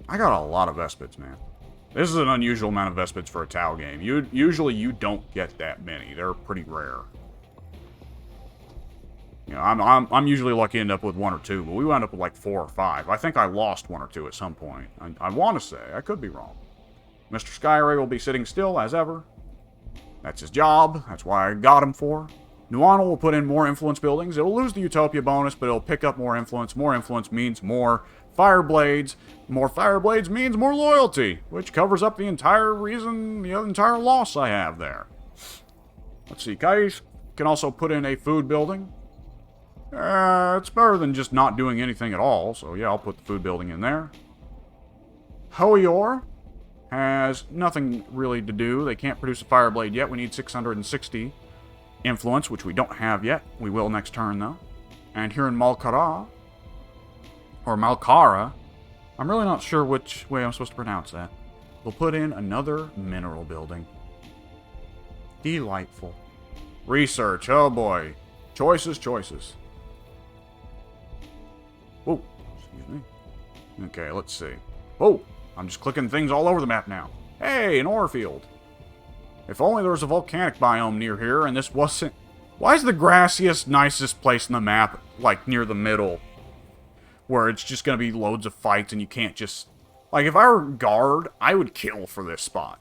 A: I got a lot of Vespids, man. This is an unusual amount of Vespids for a Tau game. Usually you don't get that many. They're pretty rare. You know, I'm usually lucky to end up with 1 or 2, but we wound up with like 4 or 5. I think I lost 1 or 2 at some point. I want to say. I could be wrong. Mr. Skyray will be sitting still, as ever. That's his job. That's why I got him for. Nuano will put in more influence buildings. It'll lose the Utopia bonus, but it'll pick up more influence. More influence means more Fireblades. More Fireblades means more loyalty, which covers up the entire reason, the entire loss I have there. Let's see. Kais can also put in a food building. It's better than just not doing anything at all, so yeah, I'll put the food building in there. Hoior has nothing really to do. They can't produce a Fireblade yet. We need 660 influence, which we don't have yet. We will next turn, though. And here in Malkara, or Malkara, I'm really not sure which way I'm supposed to pronounce that. We'll put in another mineral building. Delightful. Research, oh boy. Choices, choices. Whoa, excuse me. Okay, let's see. Whoa, I'm just clicking things all over the map now. Hey, an ore field. If only there was a volcanic biome near here, and this wasn't... why is the grassiest, nicest place in the map, like, near the middle? Where it's just gonna be loads of fights, and you can't just... like, if I were guard, I would kill for this spot.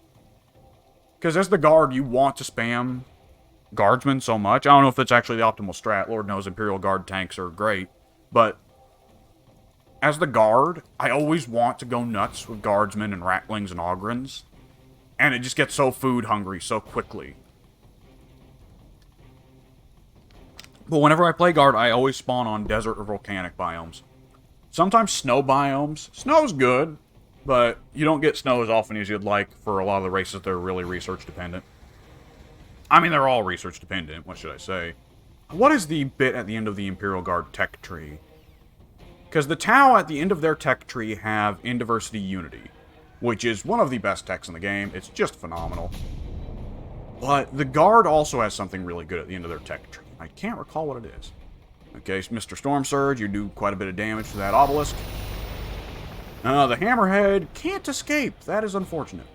A: Because as the guard, you want to spam guardsmen so much. I don't know if that's actually the optimal strat. Lord knows Imperial Guard tanks are great. But as the guard, I always want to go nuts with guardsmen and ratlings and ogrins. And it just gets so food hungry so quickly. But whenever I play guard, I always spawn on desert or volcanic biomes. Sometimes snow biomes. Snow's good, but you don't get snow as often as you'd like for a lot of the races that are really research dependent. I mean, they're all research dependent, what should I say? What is the bit at the end of the Imperial Guard tech tree? Because the Tau at the end of their tech tree have Indiversity Unity, which is one of the best techs in the game. It's just phenomenal. But the Guard also has something really good at the end of their tech tree. I can't recall what it is. Okay, so Mr. Storm Surge, you do quite a bit of damage to that obelisk. The Hammerhead can't escape. That is unfortunate.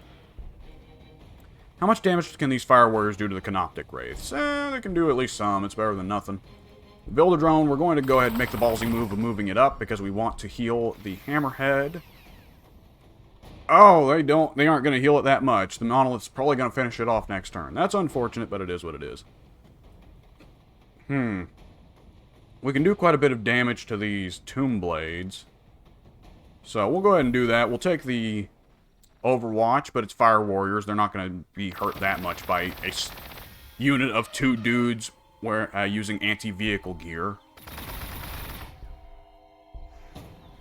A: How much damage can these Fire Warriors do to the Canoptic Wraiths? They can do at least some. It's better than nothing. Build a drone. We're going to go ahead and make the ballsy move of moving it up because we want to heal the Hammerhead. Oh, they aren't going to heal it that much. The Monolith's probably going to finish it off next turn. That's unfortunate, but it is what it is. We can do quite a bit of damage to these Tomb Blades. So we'll go ahead and do that. We'll take the Overwatch, but it's Fire Warriors. They're not going to be hurt that much by a unit of 2 dudes using anti-vehicle gear.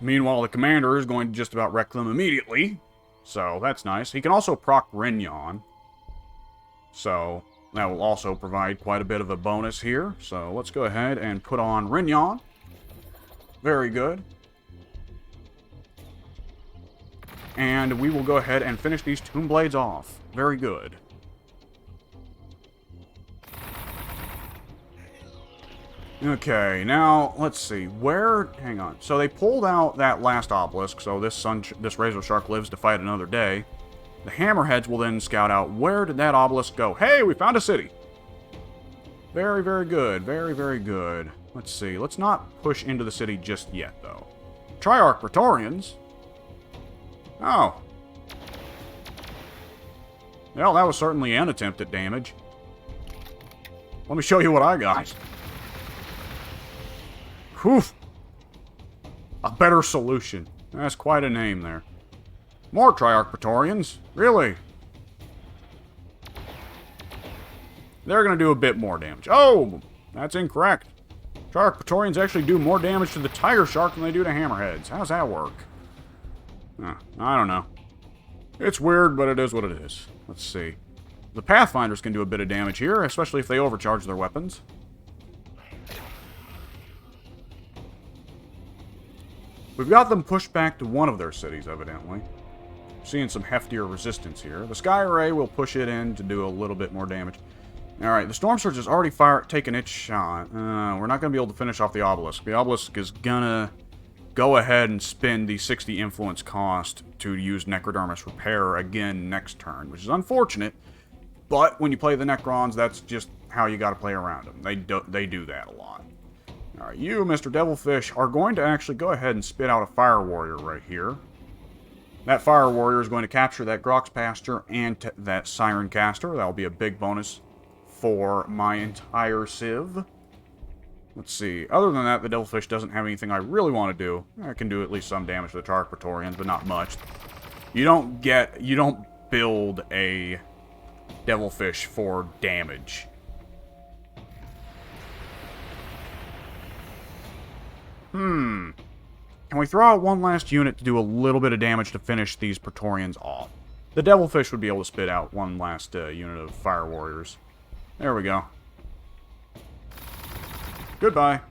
A: Meanwhile, the Commander is going to just about wreck them immediately. So that's nice. He can also proc Renyon. So That will also provide quite a bit of a bonus here. So let's go ahead and put on Rignon. Very good. And we will go ahead and finish these Tomb Blades off. Very good. Okay, now, let's see. Where... Hang on. So they pulled out that last obelisk, so this Razor Shark lives to fight another day. The Hammerheads will then scout out, where did that obelisk go? Hey, we found a city! Very, very good. Very, very good. Let's see. Let's not push into the city just yet, though. Triarch Praetorians? Oh. Well, that was certainly an attempt at damage. Let me show you what I got. Whew. A better solution. That's quite a name there. More Triarch Praetorians? Really? They're going to do a bit more damage. Oh! That's incorrect. Triarch Praetorians actually do more damage to the Tiger Shark than they do to Hammerheads. How's that work? I don't know. It's weird, but it is what it is. Let's see. The Pathfinders can do a bit of damage here, especially if they overcharge their weapons. We've got them pushed back to one of their cities, evidently. Seeing some heftier resistance here. The Sky Ray will push it in to do a little bit more damage. Alright, the Storm Surge has already taken its shot. We're not going to be able to finish off the Obelisk. The Obelisk is going to go ahead and spend the 60 influence cost to use Necrodermis Repair again next turn, which is unfortunate. But when you play the Necrons, that's just how you got to play around them. They do that a lot. Alright, you, Mr. Devilfish, are going to actually go ahead and spit out a Fire Warrior right here. That Fire Warrior is going to capture that Groxpaster and that Siren Caster. That'll be a big bonus for my entire Civ. Let's see. Other than that, the Devilfish doesn't have anything I really want to do. I can do at least some damage to the Triarch Praetorians, but not much. You don't build a Devilfish for damage. Can we throw out one last unit to do a little bit of damage to finish these Praetorians off? The Devilfish would be able to spit out one last unit of Fire Warriors. There we go. Goodbye.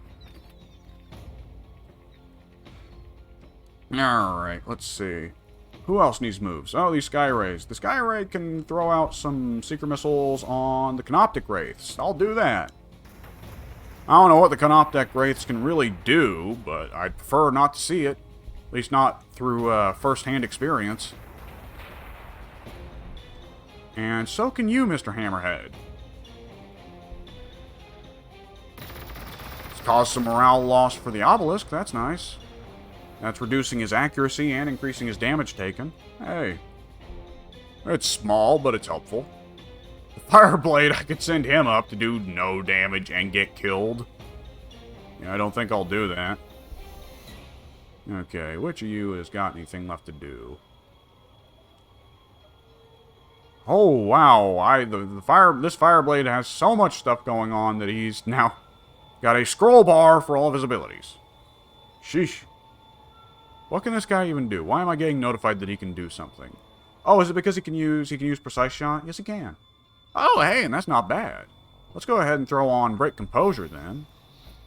A: Alright, let's see. Who else needs moves? Oh, these Sky Rays. The Sky Ray can throw out some Secret Missiles on the Canoptic Wraiths. I'll do that. I don't know what the Canoptic Wraiths can really do, but I'd prefer not to see it. At least not through first-hand experience. And so can you, Mr. Hammerhead. It's caused some morale loss for the Obelisk. That's nice. That's reducing his accuracy and increasing his damage taken. Hey. It's small, but it's helpful. Fireblade, I could send him up to do no damage and get killed. Yeah, I don't think I'll do that. Okay, which of you has got anything left to do? Oh, wow. This Fireblade has so much stuff going on that he's now got a scroll bar for all of his abilities. Sheesh. What can this guy even do? Why am I getting notified that he can do something? Oh, is it because he can use Precise Shot? Yes, he can. Oh, hey, and that's not bad. Let's go ahead and throw on Break Composure, then.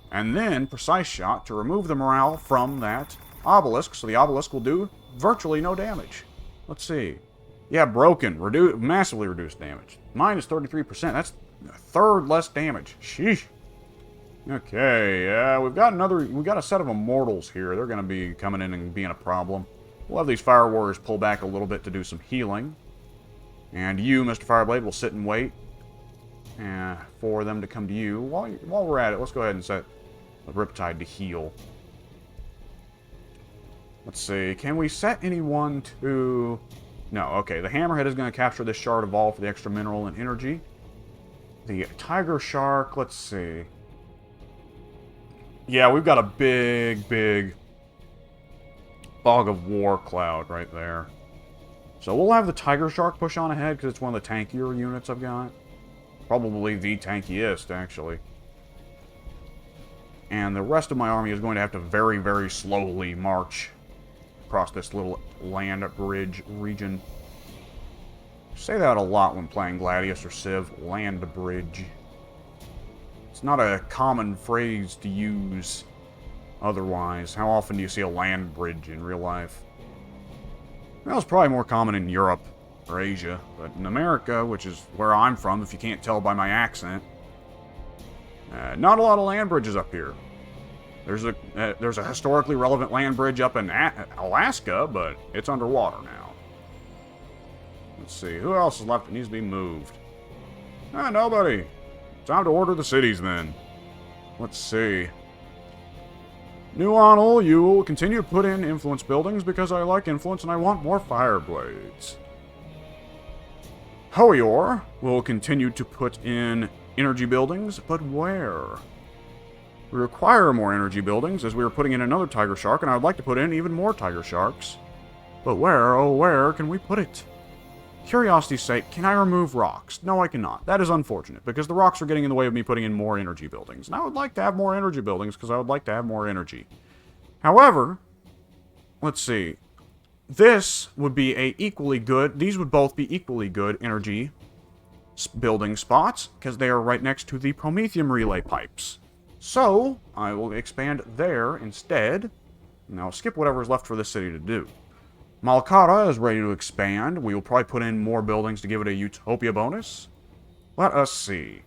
A: And then Precise Shot to remove the morale from that Obelisk, so the Obelisk will do virtually no damage. Let's see. Yeah, Broken. Massively reduced damage. Minus 33%. That's a third less damage. Sheesh. Okay, we've got a set of Immortals here. They're going to be coming in and being a problem. We'll have these Fire Warriors pull back a little bit to do some healing. And you, Mr. Fireblade, will sit and wait for them to come to you. While we're at it, let's go ahead and set the Riptide to heal. Let's see. Can we set anyone to... No, okay. The Hammerhead is going to capture this Shard of All for the extra mineral and energy. The Tiger Shark, let's see. Yeah, we've got a big Fog of War cloud right there. So we'll have the Tiger Shark push on ahead because it's one of the tankier units I've got. Probably the tankiest, actually. And the rest of my army is going to have to very, very slowly march across this little land bridge region. Say that a lot when playing Gladius or Civ. Land bridge. It's not a common phrase to use otherwise. How often do you see a land bridge in real life? Well, it's probably more common in Europe or Asia, but in America, which is where I'm from, if you can't tell by my accent, not a lot of land bridges up here. There's a historically relevant land bridge up in Alaska, but it's underwater now. Let's see, who else is left that needs to be moved? Nobody. Time to order the cities, then. Let's see. New Onel, you will continue to put in influence buildings because I like influence and I want more fire blades. Hoior will continue to put in energy buildings, but where? We require more energy buildings as we are putting in another tiger shark, and I would like to put in even more tiger sharks. But where, oh where, can we put it? Curiosity's sake, can I remove rocks? No, I cannot. That is unfortunate, because the rocks are getting in the way of me putting in more energy buildings. And I would like to have more energy buildings, because I would like to have more energy. However, let's see. This would be a equally good... These would both be equally good energy building spots, because they are right next to the Promethium relay pipes. So, I will expand there instead. And I'll skip whatever is left for this city to do. Malkara is ready to expand. We will probably put in more buildings to give it a Utopia bonus. Let us see.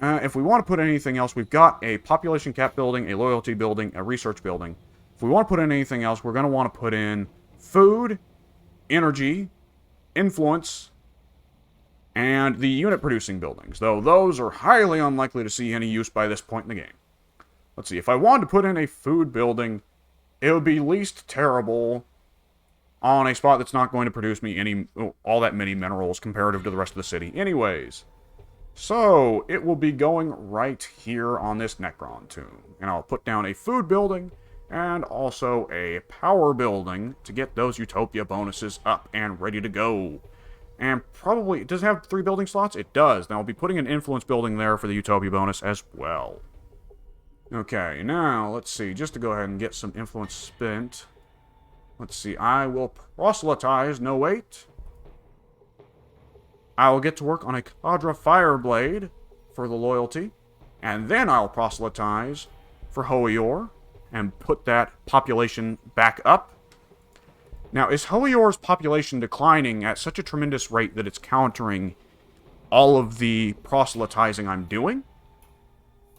A: If we want to put anything else, we've got a population cap building, a loyalty building, a research building. If we want to put in anything else, we're going to want to put in food, energy, influence, and the unit producing buildings. Though those are highly unlikely to see any use by this point in the game. Let's see. If I wanted to put in a food building, it would be least terrible on a spot that's not going to produce me all that many minerals comparative to the rest of the city. Anyways, so it will be going right here on this Necron tomb. And I'll put down a food building and also a power building to get those Utopia bonuses up and ready to go. And probably, does it have 3 building slots? It does. Now I'll be putting an influence building there for the Utopia bonus as well. Okay, now let's see, just to go ahead and get some influence spent. Let's see, I will proselytize, no wait. I will get to work on a Cadra Fireblade for the loyalty. And then I'll proselytize for Hoior and put that population back up. Now, is Hoior's population declining at such a tremendous rate that it's countering all of the proselytizing I'm doing?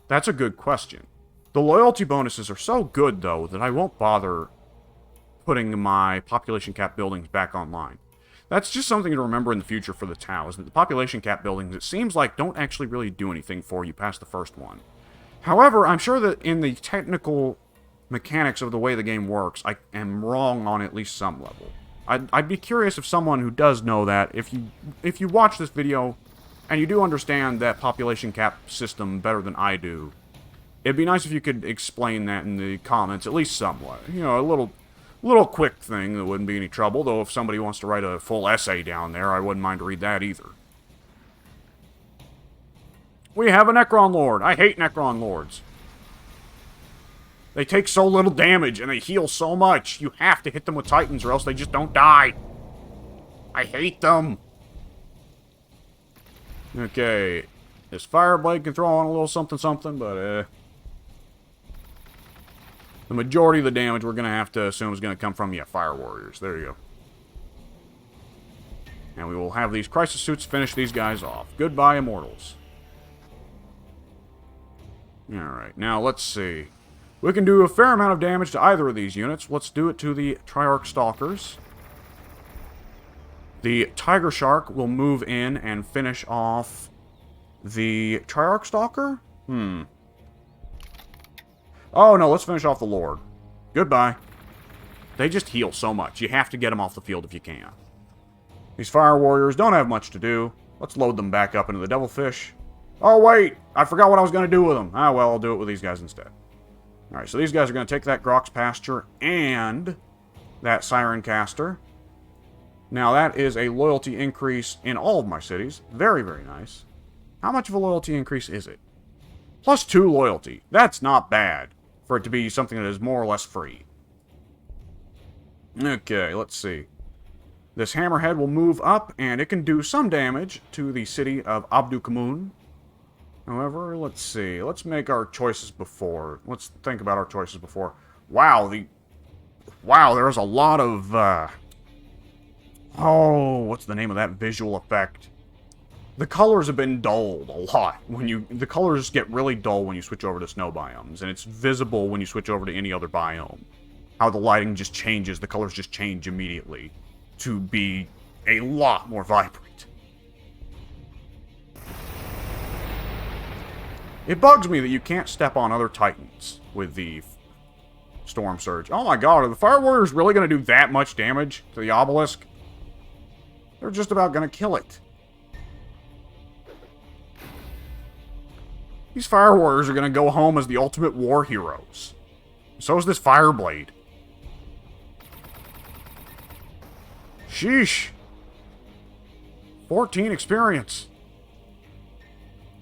A: That's a good question. The loyalty bonuses are so good, though, that I won't bother putting my population cap buildings back online. That's just something to remember in the future for the Tau, is that the population cap buildings, it seems like, don't actually really do anything for you past the first one. However, I'm sure that in the technical mechanics of the way the game works, I am wrong on at least some level. I'd be curious if someone who does know that, if you watch this video and you do understand that population cap system better than I do, it'd be nice if you could explain that in the comments, at least somewhat. You know, a little quick thing that wouldn't be any trouble, though if somebody wants to write a full essay down there, I wouldn't mind to read that either. We have a Necron Lord. I hate Necron Lords. They take so little damage, and they heal so much. You have to hit them with Titans, or else they just don't die. I hate them. Okay. This Fireblade can throw on a little something, but, the majority of the damage we're going to have to assume is going to come from, Fire Warriors. There you go. And we will have these Crisis Suits finish these guys off. Goodbye, Immortals. Alright, now let's see. We can do a fair amount of damage to either of these units. Let's do it to the Triarch Stalkers. The Tiger Shark will move in and finish off the Triarch Stalker? Oh, no, let's finish off the Lord. Goodbye. They just heal so much. You have to get them off the field if you can. These Fire Warriors don't have much to do. Let's load them back up into the Devilfish. Oh, wait! I forgot what I was going to do with them. Ah, well, I'll do it with these guys instead. Alright, so these guys are going to take that Grox Pasture and that Siren Caster. Now, that is a loyalty increase in all of my cities. Very, very nice. How much of a loyalty increase is it? +2 loyalty. That's not bad for it to be something that is more or less free. Okay, let's see. This hammerhead will move up, and it can do some damage to the city of Abdukamun. However, let's see. Let's make our choices before. Let's think about our choices before. Wow, there's a lot of, oh, what's the name of that visual effect? The colors have been dulled a lot. The colors get really dull when you switch over to snow biomes, and it's visible when you switch over to any other biome. How the lighting just changes, the colors just change immediately to be a lot more vibrant. It bugs me that you can't step on other titans with the Storm Surge. Oh my god, are the Fire Warriors really going to do that much damage to the obelisk? They're just about going to kill it. These Fire Warriors are going to go home as the ultimate war heroes. So is this Fireblade. Sheesh. 14 experience.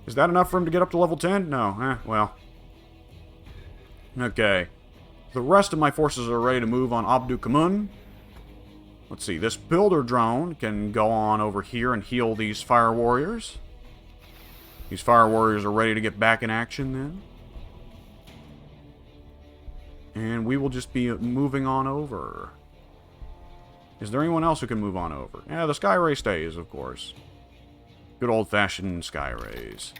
A: Is that enough for him to get up to level 10? No. Well. Okay. The rest of my forces are ready to move on Abdukamun. Let's see. This builder drone can go on over here and heal these Fire Warriors. These Fire Warriors are ready to get back in action then. And we will just be moving on over. Is there anyone else who can move on over? Yeah, the Sky Ray stays, of course. Good old-fashioned Sky Rays.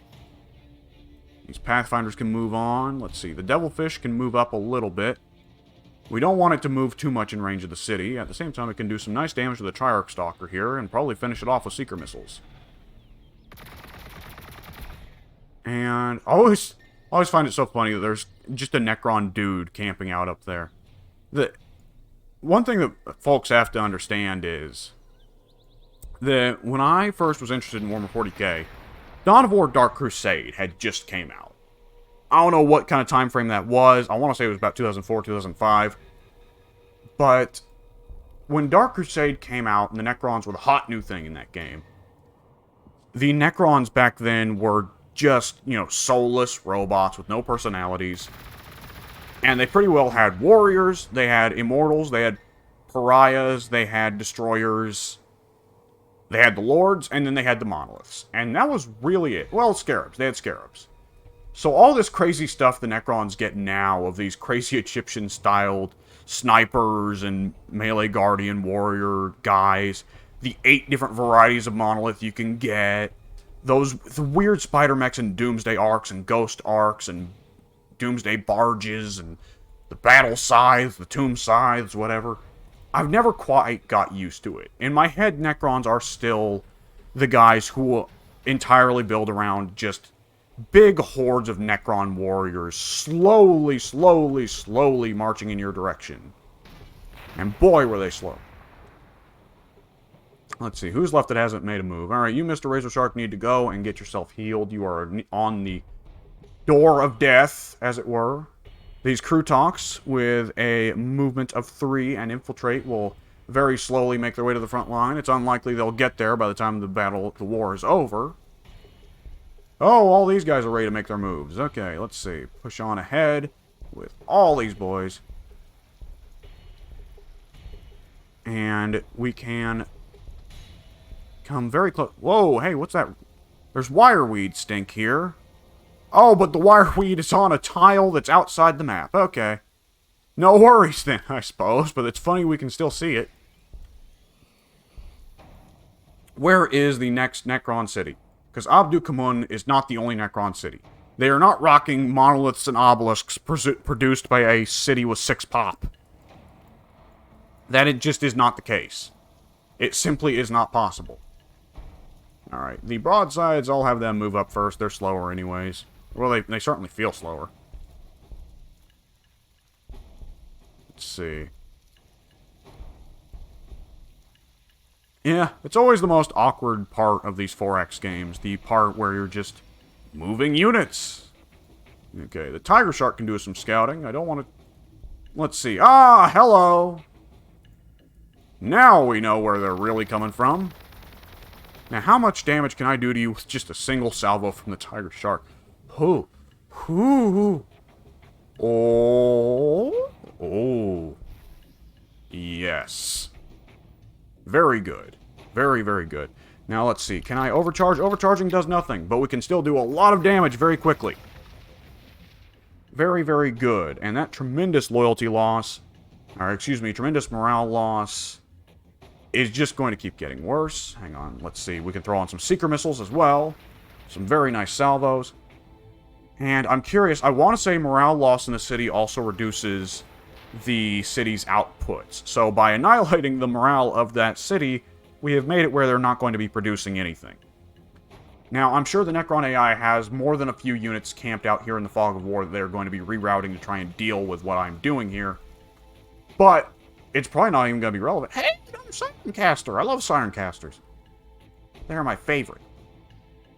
A: These Pathfinders can move on. Let's see. The Devilfish can move up a little bit. We don't want it to move too much in range of the city. At the same time, it can do some nice damage to the Triarch Stalker here and probably finish it off with Seeker Missiles. And I always find it so funny that there's just a Necron dude camping out up there. One thing that folks have to understand is that when I first was interested in Warhammer 40k, Dawn of War Dark Crusade had just came out. I don't know what kind of time frame that was. I want to say it was about 2004, 2005. But when Dark Crusade came out and the Necrons were the hot new thing in that game, the Necrons back then were just, soulless robots with no personalities. And they pretty well had warriors, they had immortals, they had pariahs, they had destroyers, they had the lords, and then they had the monoliths. And that was really it. Well, scarabs. They had scarabs. So all this crazy stuff the Necrons get now of these crazy Egyptian-styled snipers and melee guardian warrior guys, the 8 different varieties of monolith you can get, the weird spider mechs and doomsday arcs and ghost arcs and doomsday barges and the battle scythes, the tomb scythes, whatever. I've never quite got used to it. In my head, Necrons are still the guys who entirely build around just big hordes of Necron warriors slowly marching in your direction. And boy, were they slow. Let's see, who's left that hasn't made a move? Alright, you, Mr. Razor Shark, need to go and get yourself healed. You are on the door of death, as it were. These crew talks with a movement of 3 and infiltrate will very slowly make their way to the front line. It's unlikely they'll get there by the time the war is over. Oh, all these guys are ready to make their moves. Okay, let's see. Push on ahead with all these boys. And we can come very close. Whoa, hey, what's that? There's wireweed stink here. Oh, but the wireweed is on a tile that's outside the map. Okay. No worries then, I suppose, but it's funny we can still see it. Where is the next Necron city? Because Abdukamun is not the only Necron city. They are not rocking monoliths and obelisks produced by a city with 6 pop. That it just is not the case. It simply is not possible. Alright, the broadsides, I'll have them move up first. They're slower anyways. Well, they certainly feel slower. Let's see. Yeah, it's always the most awkward part of these 4X games. The part where you're just moving units. Okay, the Tiger Shark can do some scouting. I don't want to... Let's see. Ah, hello! Now we know where they're really coming from. Now, how much damage can I do to you with just a single salvo from the Tiger Shark? Oh. Ooh. Oh. Oh. Yes. Very good. Very, very good. Now, let's see. Can I overcharge? Overcharging does nothing, but we can still do a lot of damage very quickly. Very, very good. And that tremendous loyalty loss, or excuse me, tremendous morale loss is just going to keep getting worse. Hang on, let's see. We can throw on some seeker missiles as well. Some very nice salvos. And I'm curious, I want to say morale loss in the city also reduces the city's outputs. So by annihilating the morale of that city, we have made it where they're not going to be producing anything. Now, I'm sure the Necron AI has more than a few units camped out here in the Fog of War that they're going to be rerouting to try and deal with what I'm doing here. But it's probably not even going to be relevant. Hey, another Siren Caster! I love Siren Casters. They're my favorite.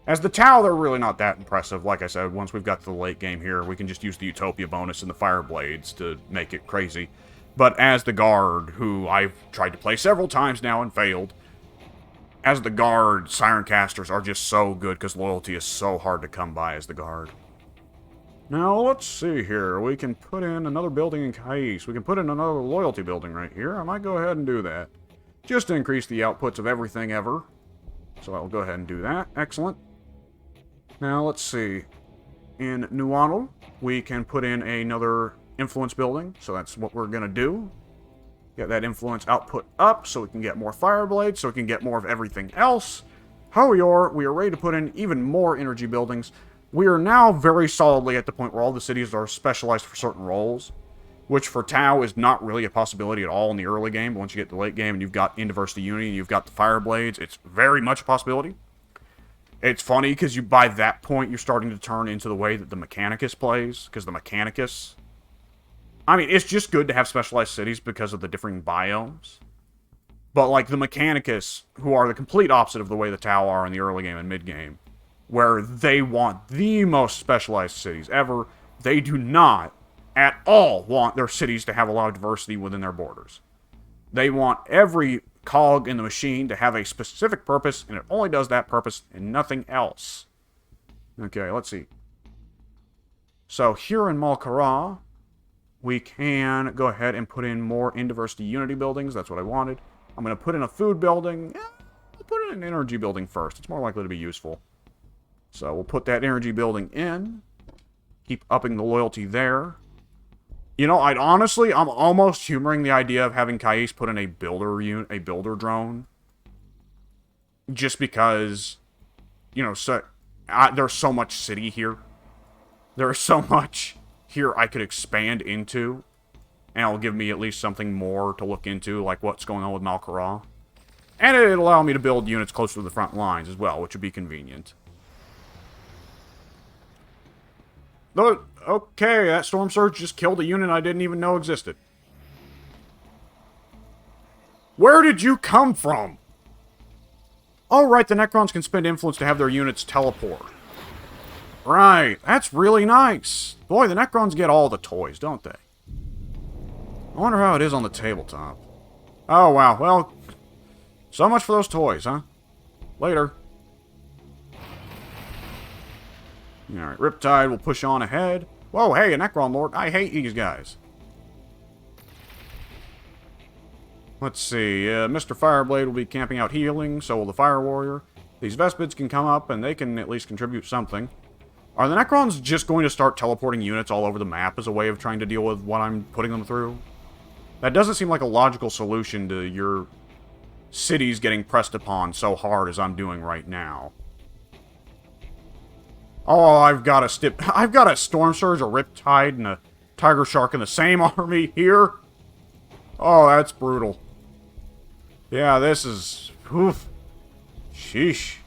A: As the Tau, they're really not that impressive. Like I said, once we've got to the late game here, we can just use the Utopia bonus and the Fire Blades to make it crazy. But as the Guard, who I've tried to play several times now and failed, as the Guard, Siren Casters are just so good because loyalty is so hard to come by as the Guard. Now, let's see here. We can put in another building in Kais. We can put in another loyalty building right here. I might go ahead and do that. Just to increase the outputs of everything ever. So I'll go ahead and do that. Excellent. Now, let's see. In Nuanal, we can put in another influence building. So that's what we're going to do. Get that influence output up so we can get more Fireblades, so we can get more of everything else. However, we are ready to put in even more energy buildings. We are now very solidly at the point where all the cities are specialized for certain roles, which for Tau is not really a possibility at all in the early game. But once you get to the late game and you've got Indiversity Unity and you've got the Fireblades, it's very much a possibility. It's funny because by that point you're starting to turn into the way that the Mechanicus plays, because the Mechanicus... I mean, it's just good to have specialized cities because of the differing biomes. But, like, the Mechanicus, who are the complete opposite of the way the Tau are in the early game and mid-game, where they want the most specialized cities ever, they do not at all want their cities to have a lot of diversity within their borders. They want every cog in the machine to have a specific purpose, and it only does that purpose and nothing else. Okay, let's see. So, here in Malkara, we can go ahead and put in more Indiversity Unity buildings. That's what I wanted. I'm going to put in a food building. I'll put in an energy building first. It's more likely to be useful. So we'll put that energy building in. Keep upping the loyalty there. You know, I'm almost humoring the idea of having Kais put in a builder drone. Just because, you know, there's so much city here. There's so much here I could expand into, and it'll give me at least something more to look into, like what's going on with Malkara. And it'll allow me to build units closer to the front lines as well, which would be convenient. Okay, that Storm Surge just killed a unit I didn't even know existed. Where did you come from? Oh, right, the Necrons can spend influence to have their units teleport. Right, that's really nice. Boy, the Necrons get all the toys, don't they? I wonder how it is on the tabletop. Oh, wow, well, so much for those toys, huh? Later. Alright, Riptide will push on ahead. Whoa, hey, a Necron Lord. I hate these guys. Let's see, Mr. Fireblade will be camping out healing, so will the Fire Warrior. These Vespids can come up, and they can at least contribute something. Are the Necrons just going to start teleporting units all over the map as a way of trying to deal with what I'm putting them through? That doesn't seem like a logical solution to your cities getting pressed upon so hard as I'm doing right now. Oh, I've got a Storm Surge, a Riptide, and a Tiger Shark in the same army here? Oh, that's brutal. Yeah, this is... Oof. Sheesh.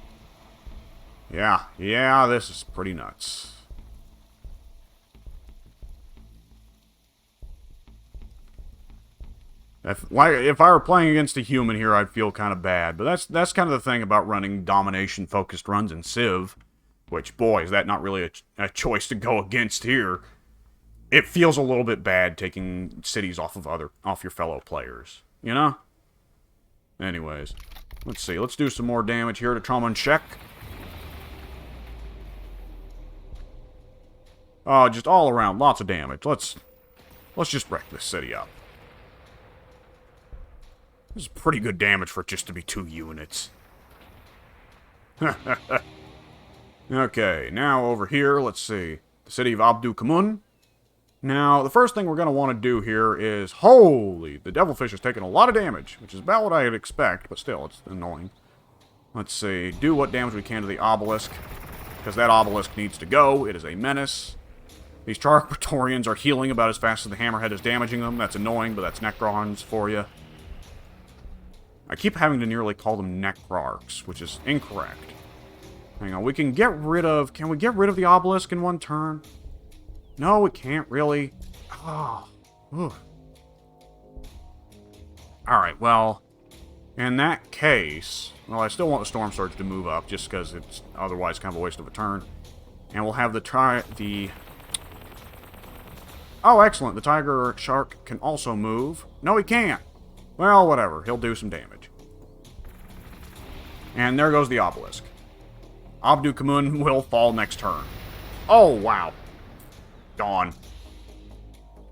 A: Yeah, this is pretty nuts. If I were playing against a human here, I'd feel kind of bad. But that's kind of the thing about running domination-focused runs in Civ. Which, boy, is that not really a choice to go against here. It feels a little bit bad taking cities off your fellow players. You know? Anyways. Let's see. Let's do some more damage here to Trauma and Check. Oh, just all around, lots of damage. Let's just wreck this city up. This is pretty good damage for it just to be 2 units. Okay, now over here, let's see. The city of Abdu Kamun. Now, the first thing we're going to want to do here is... Holy! The Devilfish is taking a lot of damage, which is about what I'd expect, but still, it's annoying. Let's see. Do what damage we can to the obelisk, because that obelisk needs to go. It is a menace. These Chark Praetorians are healing about as fast as the Hammerhead is damaging them. That's annoying, but that's Necrons for you. I keep having to nearly call them Necrarchs, which is incorrect. Hang on, we can get rid of... Can we get rid of the obelisk in 1 turn? No, we can't really. Oh. Alright, well, in that case... Well, I still want the Storm Surge to move up, just because it's otherwise kind of a waste of a turn. And we'll have the... Oh, excellent. The Tiger Shark can also move. No, he can't. Well, whatever. He'll do some damage. And there goes the obelisk. Abdu Kamun will fall next turn. Oh, wow. Gone.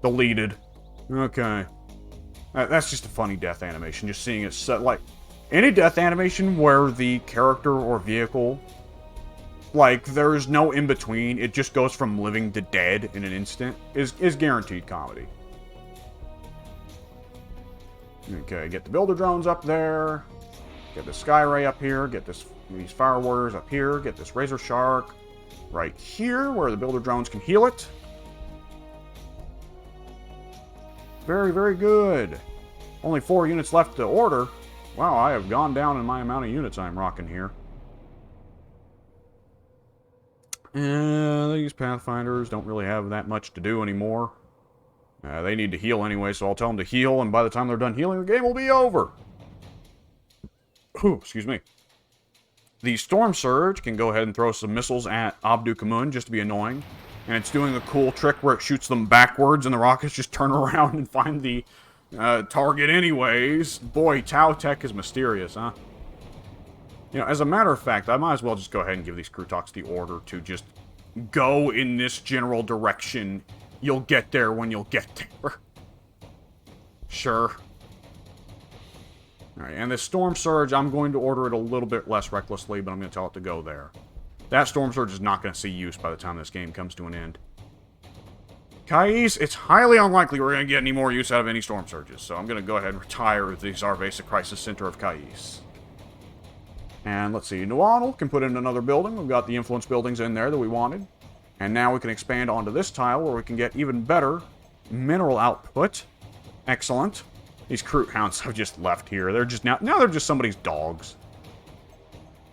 A: Deleted. Okay. That's just a funny death animation. Just seeing it set, like... Any death animation where the character or vehicle... Like, there's no in-between. It just goes from living to dead in an instant. Is guaranteed comedy. Okay, get the Builder Drones up there. Get the Sky Ray up here. Get these Fire Warriors up here. Get this Razor Shark right here, where the Builder Drones can heal it. Very, very good. Only 4 units left to order. Wow, I have gone down in my amount of units I'm rocking here. These Pathfinders don't really have that much to do anymore. They need to heal anyway, so I'll tell them to heal, and by the time they're done healing, the game will be over. Ooh, excuse me. The Storm Surge can go ahead and throw some missiles at Abdu Kamun, just to be annoying. And it's doing a cool trick where it shoots them backwards, and the rockets just turn around and find the target anyways. Boy, Tau Tech is mysterious, huh? You know, as a matter of fact, I might as well just go ahead and give these Krutoks the order to just go in this general direction. You'll get there when you'll get there. Sure. Alright, and this Storm Surge, I'm going to order it a little bit less recklessly, but I'm going to tell it to go there. That Storm Surge is not going to see use by the time this game comes to an end. Kais, it's highly unlikely we're going to get any more use out of any Storm Surges, so I'm going to go ahead and retire the Zarvesa Crisis Center of Kais. And let's see, Nuanal can put in another building. We've got the influence buildings in there that we wanted. And now we can expand onto this tile where we can get even better mineral output. Excellent. These Kroot Hounds have just left here. They're just now they're just somebody's dogs.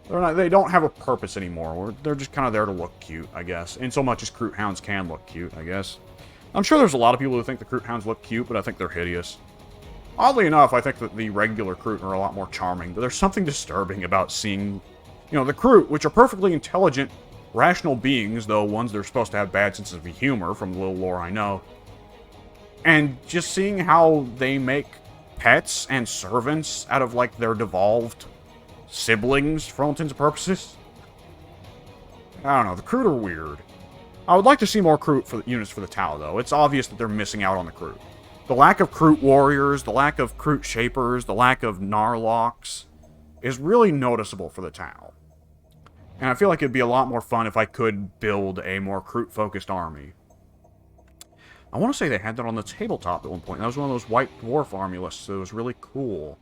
A: They don't have a purpose anymore. They're just kind of there to look cute, I guess. In so much as Kroot Hounds can look cute, I guess. I'm sure there's a lot of people who think the Kroot Hounds look cute, but I think they're hideous. Oddly enough, I think that the regular Kroot are a lot more charming, but there's something disturbing about seeing, you know, the Kroot, which are perfectly intelligent, rational beings, though ones that are supposed to have bad senses of humor, from the little lore I know. And just seeing how they make pets and servants out of, like, their devolved siblings, for all intents and purposes. I don't know, the Kroot are weird. I would like to see more Kroot units for the Tau, though. It's obvious that they're missing out on the Kroot. The lack of Kroot warriors, the lack of Kroot shapers, the lack of Narlocks is really noticeable for the Tau. And I feel like it'd be a lot more fun if I could build a more Kroot-focused army. I want to say they had that on the tabletop at one point. That was one of those White Dwarf army lists that was really cool.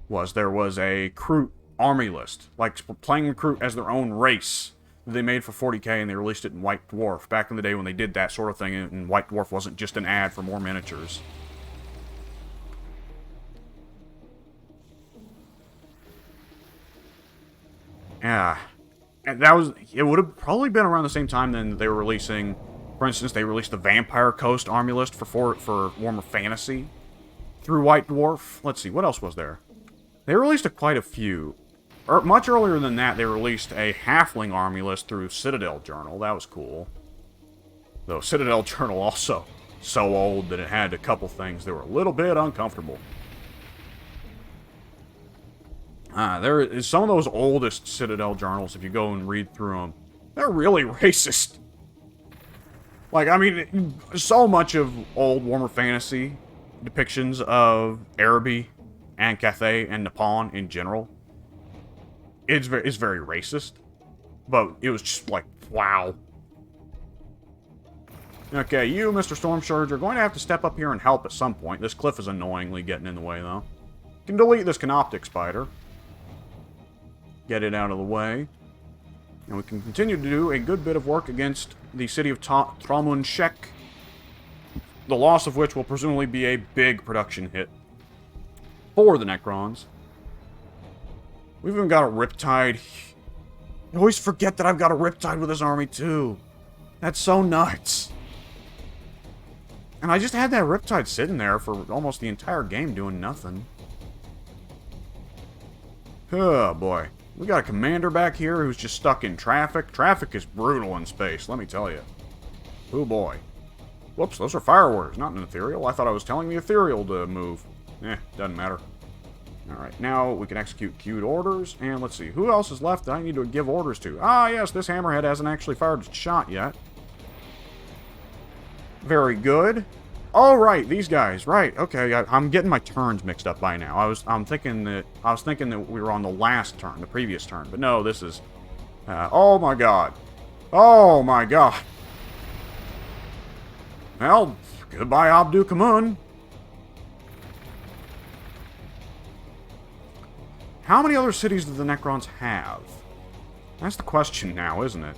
A: There was a Kroot army list, like playing Kroot as their own race that they made for 40k, and they released it in White Dwarf back in the day when they did that sort of thing, and White Dwarf wasn't just an ad for more miniatures. Yeah. And it would have probably been around the same time then they were releasing, for instance, they released the Vampire Coast army list for Warhammer Fantasy through White Dwarf. Let's see, what else was there? They released quite a few. Much earlier than that, they released a Halfling army list through Citadel Journal. That was cool. Though Citadel Journal also so old that it had a couple things that were a little bit uncomfortable. There is some of those oldest Citadel journals, if you go and read through them, they're really racist. Like, I mean, so much of old Warhammer Fantasy depictions of Araby and Cathay and Nippon in general. It's very racist. But it was just like, wow. Okay, you, Mr. Storm Surge, are going to have to step up here and help at some point. This cliff is annoyingly getting in the way, though. You can delete this Canoptic Spider. Get it out of the way. And we can continue to do a good bit of work against the city of Tramunshek. The loss of which will presumably be a big production hit for the Necrons. We've even got a Riptide. I always forget that I've got a Riptide with this army, too. That's so nuts. And I just had that Riptide sitting there for almost the entire game doing nothing. Oh, boy. We got a commander back here who's just stuck in traffic. Traffic is brutal in space, let me tell you. Oh, boy. Whoops, those are fire warriors, not an ethereal. I thought I was telling the ethereal to move. Doesn't matter. Alright, now we can execute queued orders, and let's see, who else is left that I need to give orders to? Ah, yes, this hammerhead hasn't actually fired a shot yet. Very good. Oh, right, these guys, right, okay, I'm getting my turns mixed up by now. I was thinking that we were on the last turn, the previous turn, but no, this is, oh my god. Oh my god. Well, goodbye Abdu Kamun. How many other cities do the Necrons have? That's the question now, isn't it?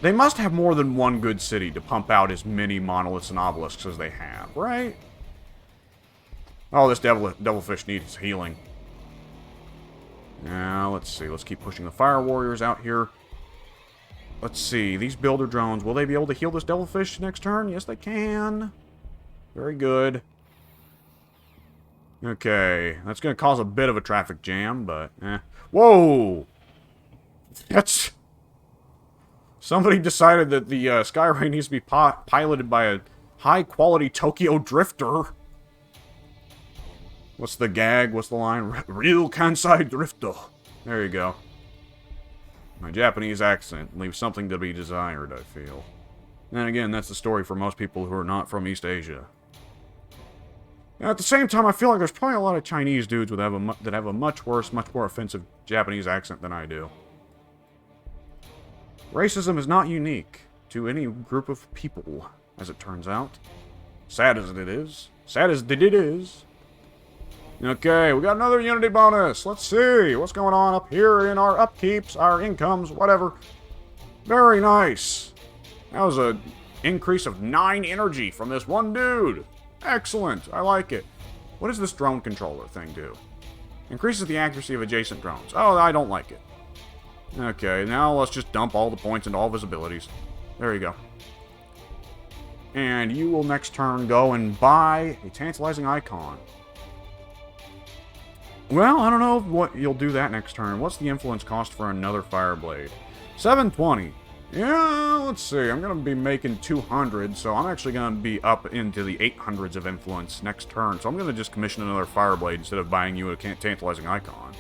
A: They must have more than one good city to pump out as many monoliths and obelisks as they have, right? Oh, this devilfish needs healing. Now, let's see. Let's keep pushing the fire warriors out here. Let's see. These builder drones, will they be able to heal this devilfish next turn? Yes, they can. Very good. Okay, that's going to cause a bit of a traffic jam, but, Whoa! That's... Somebody decided that the Skyray needs to be piloted by a high-quality Tokyo drifter. What's the gag? What's the line? Real Kansai drifter. There you go. My Japanese accent leaves something to be desired, I feel. And again, that's the story for most people who are not from East Asia. At the same time, I feel like there's probably a lot of Chinese dudes that have a much worse, much more offensive Japanese accent than I do. Racism is not unique to any group of people, as it turns out. Sad as it is. Sad as it is. Okay, we got another unity bonus. Let's see what's going on up here in our upkeeps, our incomes, whatever. Very nice. That was an increase of 9 energy from this one dude. Excellent. I like it. What does this drone controller thing do? Increases the accuracy of adjacent drones. Oh, I don't like it. Okay, now let's just dump all the points into all of his abilities. There you go. And you will next turn go and buy a tantalizing icon. Well, I don't know what you'll do that next turn. What's the influence cost for another Fireblade? 720. Yeah, let's see. I'm going to be making 200, so I'm actually going to be up into the 800s of influence next turn. So I'm going to just commission another Fireblade instead of buying you a tantalizing icon.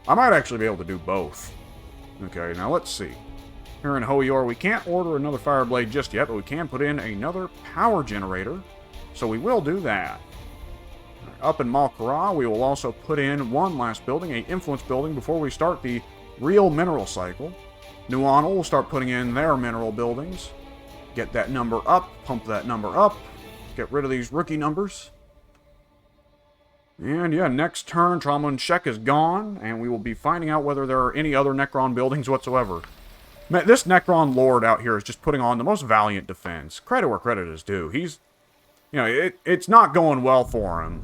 A: I might actually be able to do both. Okay, now let's see. Here in Hoyor, we can't order another Fireblade just yet, but we can put in another power generator. So we will do that. Up in Malkara, we will also put in one last building, an influence building, before we start the real mineral cycle. Nuanal will start putting in their mineral buildings. Get that number up, pump that number up, get rid of these rookie numbers. And yeah, next turn, Tramunshek is gone, and we will be finding out whether there are any other Necron buildings whatsoever. This Necron Lord out here is just putting on the most valiant defense. Credit where credit is due. He's, you know, it's not going well for him,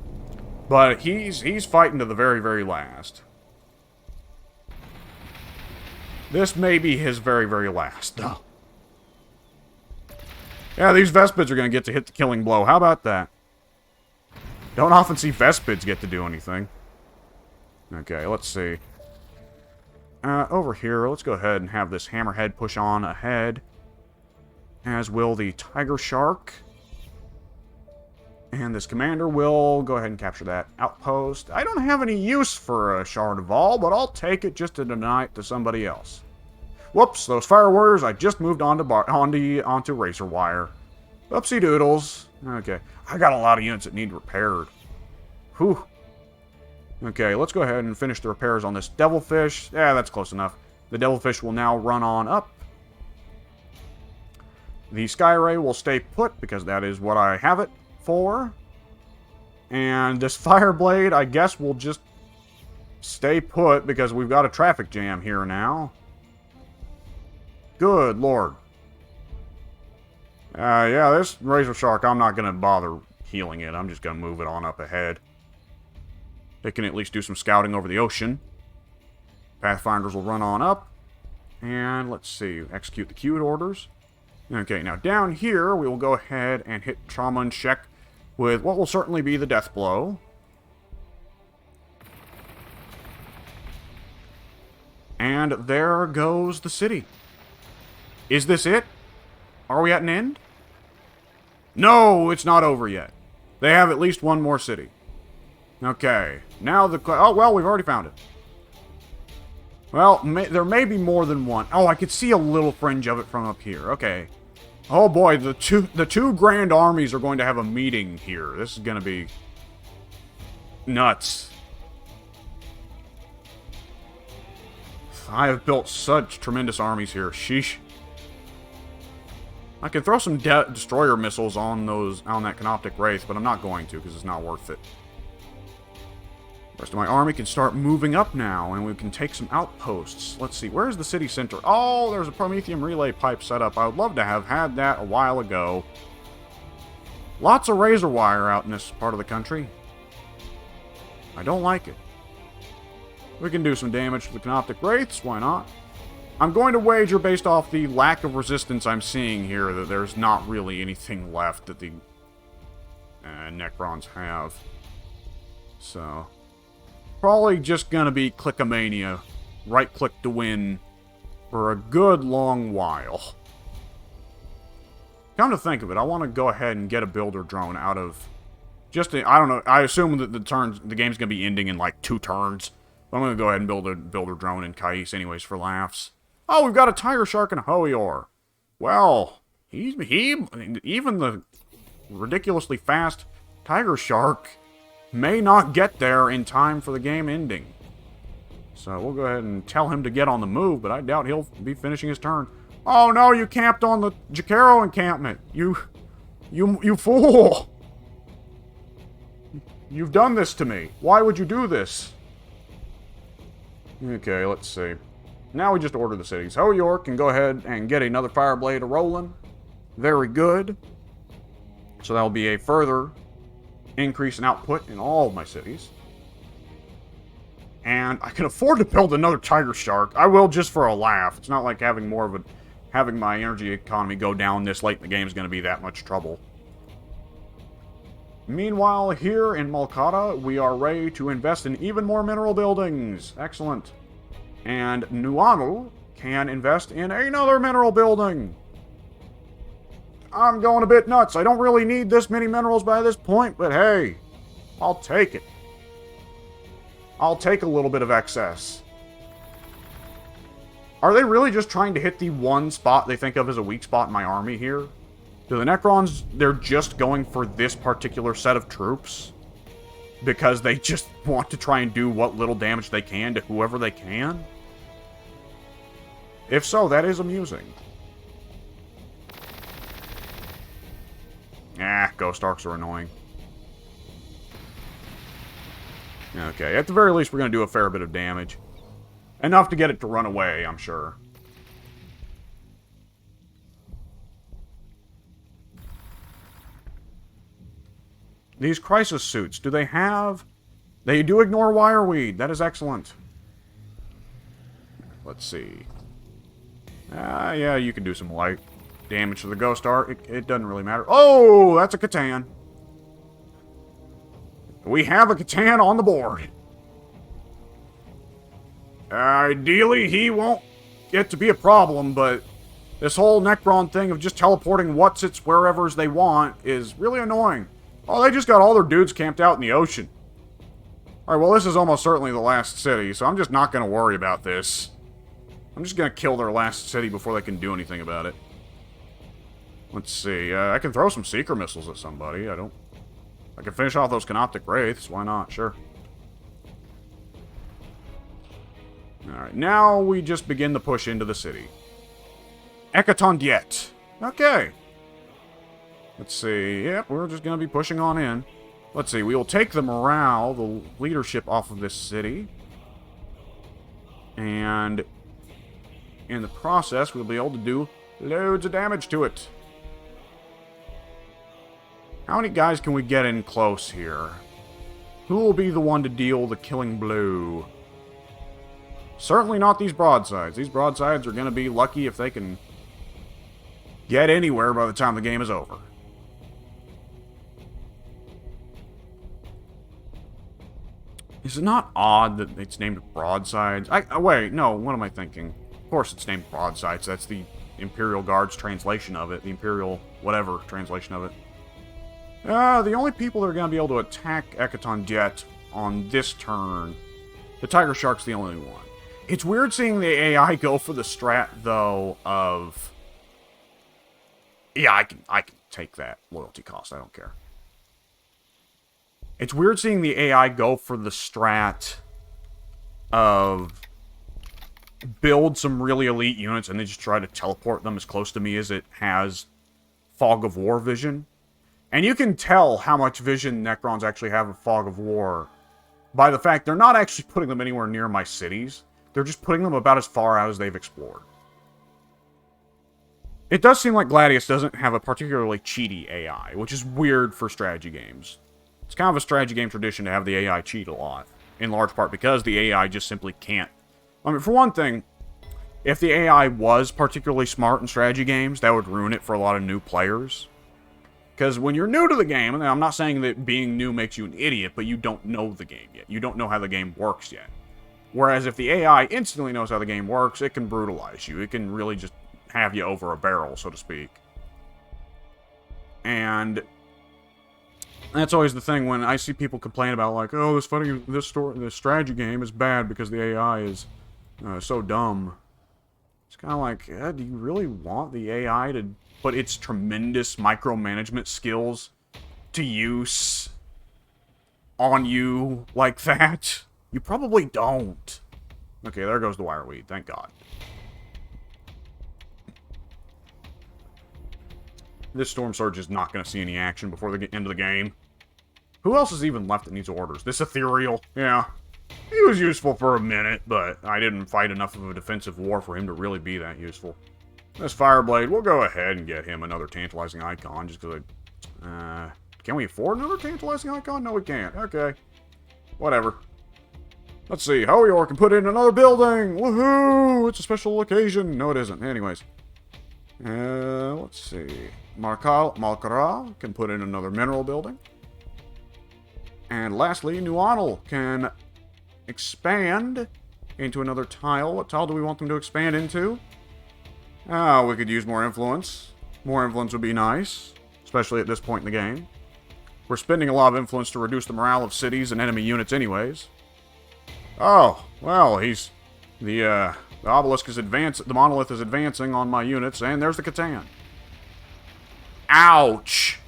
A: but he's fighting to the very, very last. This may be his very, very last. Oh. Yeah, these Vespids are going to get to hit the killing blow. How about that? Don't often see Vespids get to do anything. Okay, let's see. Over here, let's go ahead and have this Hammerhead push on ahead. As will the Tiger Shark. And this commander will go ahead and capture that outpost. I don't have any use for a Shard of Vol, but I'll take it just to deny it to somebody else. Whoops, those Fire Warriors I just moved onto Racer Wire. Oopsie doodles. Okay, I got a lot of units that need repaired. Whew, Okay, let's go ahead and finish the repairs on this devilfish. Yeah, that's close enough. The devilfish will now run on up. The Skyray will stay put, because that is what I have it for. And this Fireblade, I guess, will just stay put, because we've got a traffic jam here now. Good lord. Yeah, this Razor Shark, I'm not going to bother healing it. I'm just going to move it on up ahead. They can at least do some scouting over the ocean. Pathfinders will run on up. And let's see, execute the queued orders. Okay, now down here, we will go ahead and hit trauma and check with what will certainly be the death blow. And there goes the city. Is this it? Are we at an end? No, it's not over yet. They have at least one more city. Okay, now the... Oh, well, we've already found it. Well, there may be more than one. Oh, I could see a little fringe of it from up here. Okay. Oh boy, the two grand armies are going to have a meeting here. This is going to be nuts. I have built such tremendous armies here. Sheesh. I can throw some destroyer missiles on that Canoptic Wraith, but I'm not going to because it's not worth it. The rest of my army can start moving up now, and we can take some outposts. Let's see, where's the city center? Oh, there's a Prometheum relay pipe set up. I would love to have had that a while ago. Lots of razor wire out in this part of the country. I don't like it. We can do some damage to the Canoptic Wraiths, why not? I'm going to wager, based off the lack of resistance I'm seeing here, that there's not really anything left that the Necrons have. So, probably just gonna be Clickomania. Right-click to win for a good long while. Come to think of it, I want to go ahead and get a builder drone out of... I don't know, I assume that the game's gonna be ending in like 2 turns. I'm gonna go ahead and build a builder drone in Kais anyways for laughs. Oh, we've got a Tiger Shark and a Hoior. Well, even the ridiculously fast Tiger Shark may not get there in time for the game ending. So we'll go ahead and tell him to get on the move, but I doubt he'll be finishing his turn. Oh no, you camped on the Jakaro encampment. You fool! You've done this to me. Why would you do this? Okay, let's see. Now we just order the cities. Hoior can go ahead and get another Fireblade a-rolling. Very good. So that'll be a further increase in output in all of my cities. And I can afford to build another Tiger Shark. I will just for a laugh. It's not like having my energy economy go down this late in the game is going to be that much trouble. Meanwhile, here in Malkata, we are ready to invest in even more mineral buildings. Excellent. And Nuanu can invest in another mineral building. I'm going a bit nuts. I don't really need this many minerals by this point, but hey, I'll take it. I'll take a little bit of excess. Are they really just trying to hit the one spot they think of as a weak spot in my army here? Do the Necrons, they're just going for this particular set of troops? Because they just want to try and do what little damage they can to whoever they can? If so, that is amusing. Ghost Arcs are annoying. Okay, at the very least, we're going to do a fair bit of damage. Enough to get it to run away, I'm sure. These crisis suits, do they have... They do ignore wireweed. That is excellent. Let's see. Yeah, you can do some light damage to the Ghost Art. It doesn't really matter. Oh, that's a Catan. We have a Catan on the board. Ideally, he won't get to be a problem, but this whole Necron thing of just teleporting whatsits wherever they want is really annoying. Oh, they just got all their dudes camped out in the ocean. Alright, well, this is almost certainly the last city, so I'm just not going to worry about this. I'm just going to kill their last city before they can do anything about it. Let's see. I can throw some Seeker missiles at somebody. I can finish off those Canoptic Wraiths. Why not? Sure. Alright, now we just begin to push into the city. Hecatondiet. Okay. Let's see. Yep, we're just going to be pushing on in. Let's see. We will take the morale, the leadership off of this city. And in the process, we'll be able to do loads of damage to it. How many guys can we get in close here? Who will be the one to deal the killing blow? Certainly not these broadsides. These broadsides are going to be lucky if they can get anywhere by the time the game is over. Is it not odd that it's named broadsides? Wait, no, what am I thinking? Of course it's named broadsides. That's the Imperial Guard's translation of it. The Imperial whatever translation of it. The only people that are going to be able to attack Hecatondiet on this turn, the Tiger Shark's the only one. It's weird seeing the AI go for the strat, though, of... Yeah, I can take that loyalty cost. I don't care. It's weird seeing the AI go for the strat of build some really elite units and then just try to teleport them as close to me as it has Fog of War vision. And you can tell how much vision Necrons actually have of Fog of War by the fact they're not actually putting them anywhere near my cities. They're just putting them about as far out as they've explored. It does seem like Gladius doesn't have a particularly cheaty AI, which is weird for strategy games. It's kind of a strategy game tradition to have the AI cheat a lot, in large part because the AI just simply can't. I mean, for one thing, if the AI was particularly smart in strategy games, that would ruin it for a lot of new players. Because when you're new to the game, and I'm not saying that being new makes you an idiot, but you don't know the game yet. You don't know how the game works yet. Whereas if the AI instantly knows how the game works, it can brutalize you. It can really just have you over a barrel, so to speak. And that's always the thing when I see people complain about, like, oh, this strategy game is bad because the AI is so dumb. It's kind of like, do you really want the AI to put its tremendous micromanagement skills to use on you like that? You probably don't. Okay, there goes the wireweed. Thank God. This Storm Surge is not going to see any action before the end of the game. Who else is even left that needs orders? This Ethereal? Yeah. He was useful for a minute, but I didn't fight enough of a defensive war for him to really be that useful. This Fireblade, we'll go ahead and get him another Tantalizing Icon, just because can we afford another Tantalizing Icon? No, we can't. Okay. Whatever. Let's see. Hoyor can put in another building! Woohoo! It's a special occasion! No, it isn't. Anyways. Let's see. Malkara can put in another mineral building. And lastly, Nuanal can expand into another tile. What tile do we want them to expand into? We could use more influence. More influence would be nice, especially at this point in the game. We're spending a lot of influence to reduce the morale of cities and enemy units anyways. Oh, well, the obelisk is the monolith is advancing on my units, and there's the Catan. Ouch!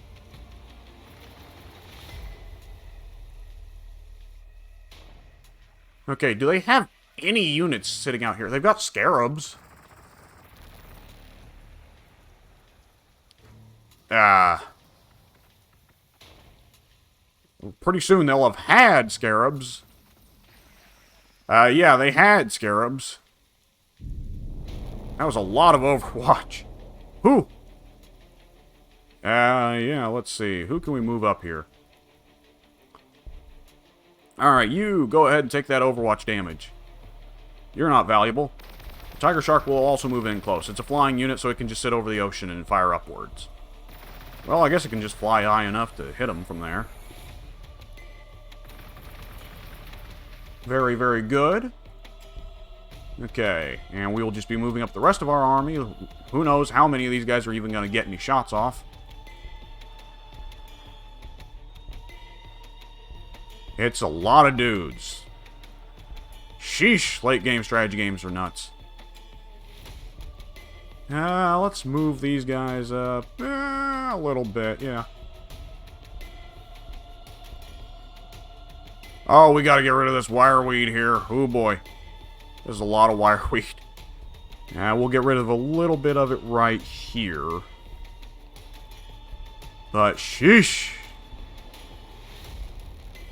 A: Okay, do they have any units sitting out here? They've got scarabs. Pretty soon they'll have had scarabs. Yeah, they had scarabs. That was a lot of Overwatch. Who? Yeah, let's see. Who can we move up here? Alright, you go ahead and take that Overwatch damage. You're not valuable. Tiger Shark will also move in close. It's a flying unit, so it can just sit over the ocean and fire upwards. Well, I guess it can just fly high enough to hit them from there. Very, very good. Okay, and we will just be moving up the rest of our army. Who knows how many of these guys are even going to get any shots off. It's a lot of dudes. Sheesh, late game strategy games are nuts. Let's move these guys up a little bit, yeah. Oh, we gotta get rid of this wireweed here. Oh boy. There's a lot of wireweed. We'll get rid of a little bit of it right here. But, sheesh.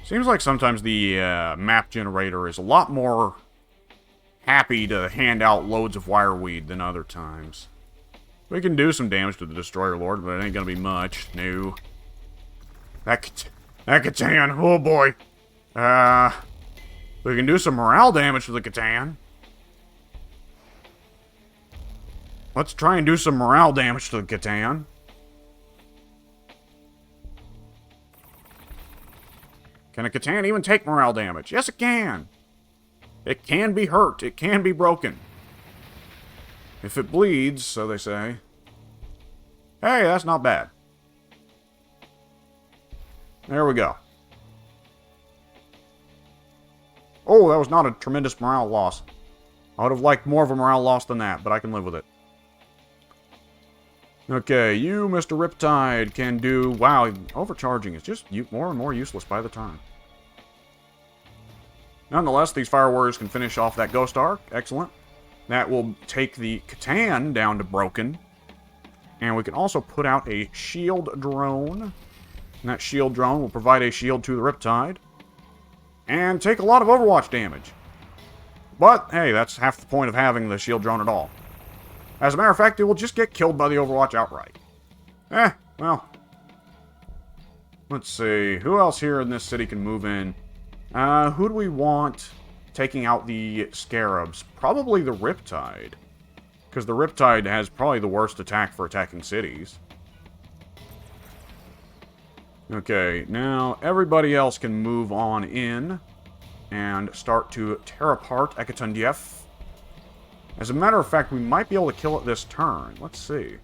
A: Seems like sometimes the map generator is a lot more happy to hand out loads of wireweed than other times. We can do some damage to the Destroyer Lord, but it ain't gonna be much. No. That Catan, oh boy. We can do some morale damage to the Catan. Let's try and do some morale damage to the Catan. Can a Catan even take morale damage? Yes, it can. It can be hurt. It can be broken. If it bleeds, so they say. Hey, that's not bad. There we go. Oh, that was not a tremendous morale loss. I would have liked more of a morale loss than that, but I can live with it. Okay, you, Mr. Riptide, can do... Wow, overcharging is just more and more useless by the time. Nonetheless, these Fire Warriors can finish off that Ghost Arc. Excellent. That will take the Catan down to broken. And we can also put out a shield drone. And that shield drone will provide a shield to the Riptide. And take a lot of Overwatch damage. But, hey, that's half the point of having the shield drone at all. As a matter of fact, it will just get killed by the Overwatch outright. Well. Let's see. Who else here in this city can move in? Who do we want taking out the Scarabs? Probably the Riptide. Because the Riptide has probably the worst attack for attacking cities. Okay, now everybody else can move on in and start to tear apart Ekatundiev. As a matter of fact, we might be able to kill it this turn. Let's see.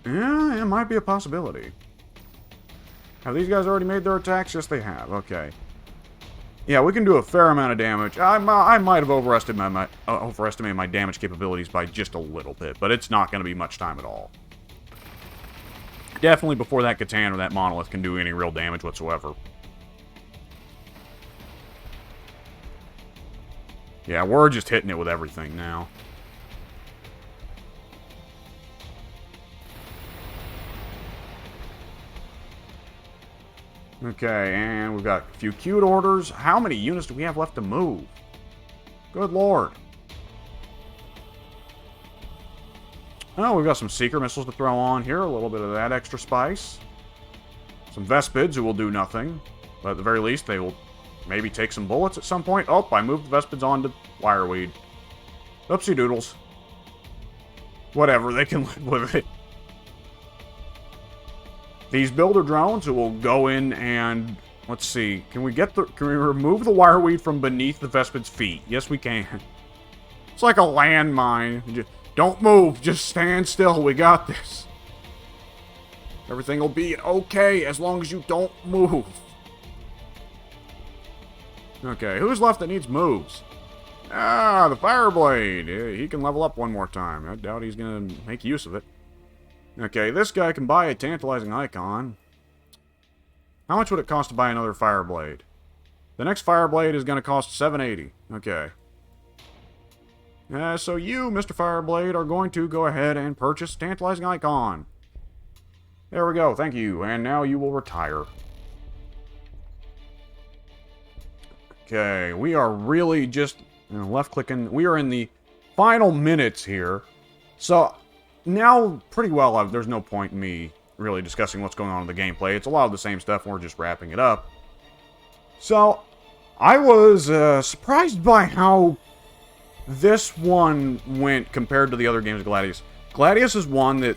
A: Yeah, it might be a possibility. Have these guys already made their attacks? Yes, they have. Okay. Yeah, we can do a fair amount of damage. I might have overestimated my damage capabilities by just a little bit, but it's not going to be much time at all. Definitely before that Catan or that Monolith can do any real damage whatsoever. Yeah, we're just hitting it with everything now. Okay, and we've got a few queued orders. How many units do we have left to move? Good lord. Oh, we've got some Seeker missiles to throw on here. A little bit of that extra spice. Some Vespids who will do nothing. But at the very least, they will maybe take some bullets at some point. Oh, I moved the Vespids on to Wireweed. Oopsie doodles. Whatever, they can live with it. These builder drones who will go in and... Let's see. Can we remove the Wireweed from beneath the Vespid's feet? Yes, we can. It's like a landmine. Don't move. Just stand still. We got this. Everything will be okay as long as you don't move. Okay, who's left that needs moves? Ah, the Fireblade. He can level up one more time. I doubt he's going to make use of it. Okay, this guy can buy a tantalizing icon. How much would it cost to buy another Fireblade? The next Fireblade is going to cost $780. Okay. So you, Mr. Fireblade, are going to go ahead and purchase tantalizing icon. There we go, thank you. And now you will retire. Okay, we are really just left-clicking. We are in the final minutes here. So, now, pretty well, there's no point in me really discussing what's going on in the gameplay. It's a lot of the same stuff, and we're just wrapping it up. So, I was surprised by how this one went compared to the other games of Gladius. Gladius is one that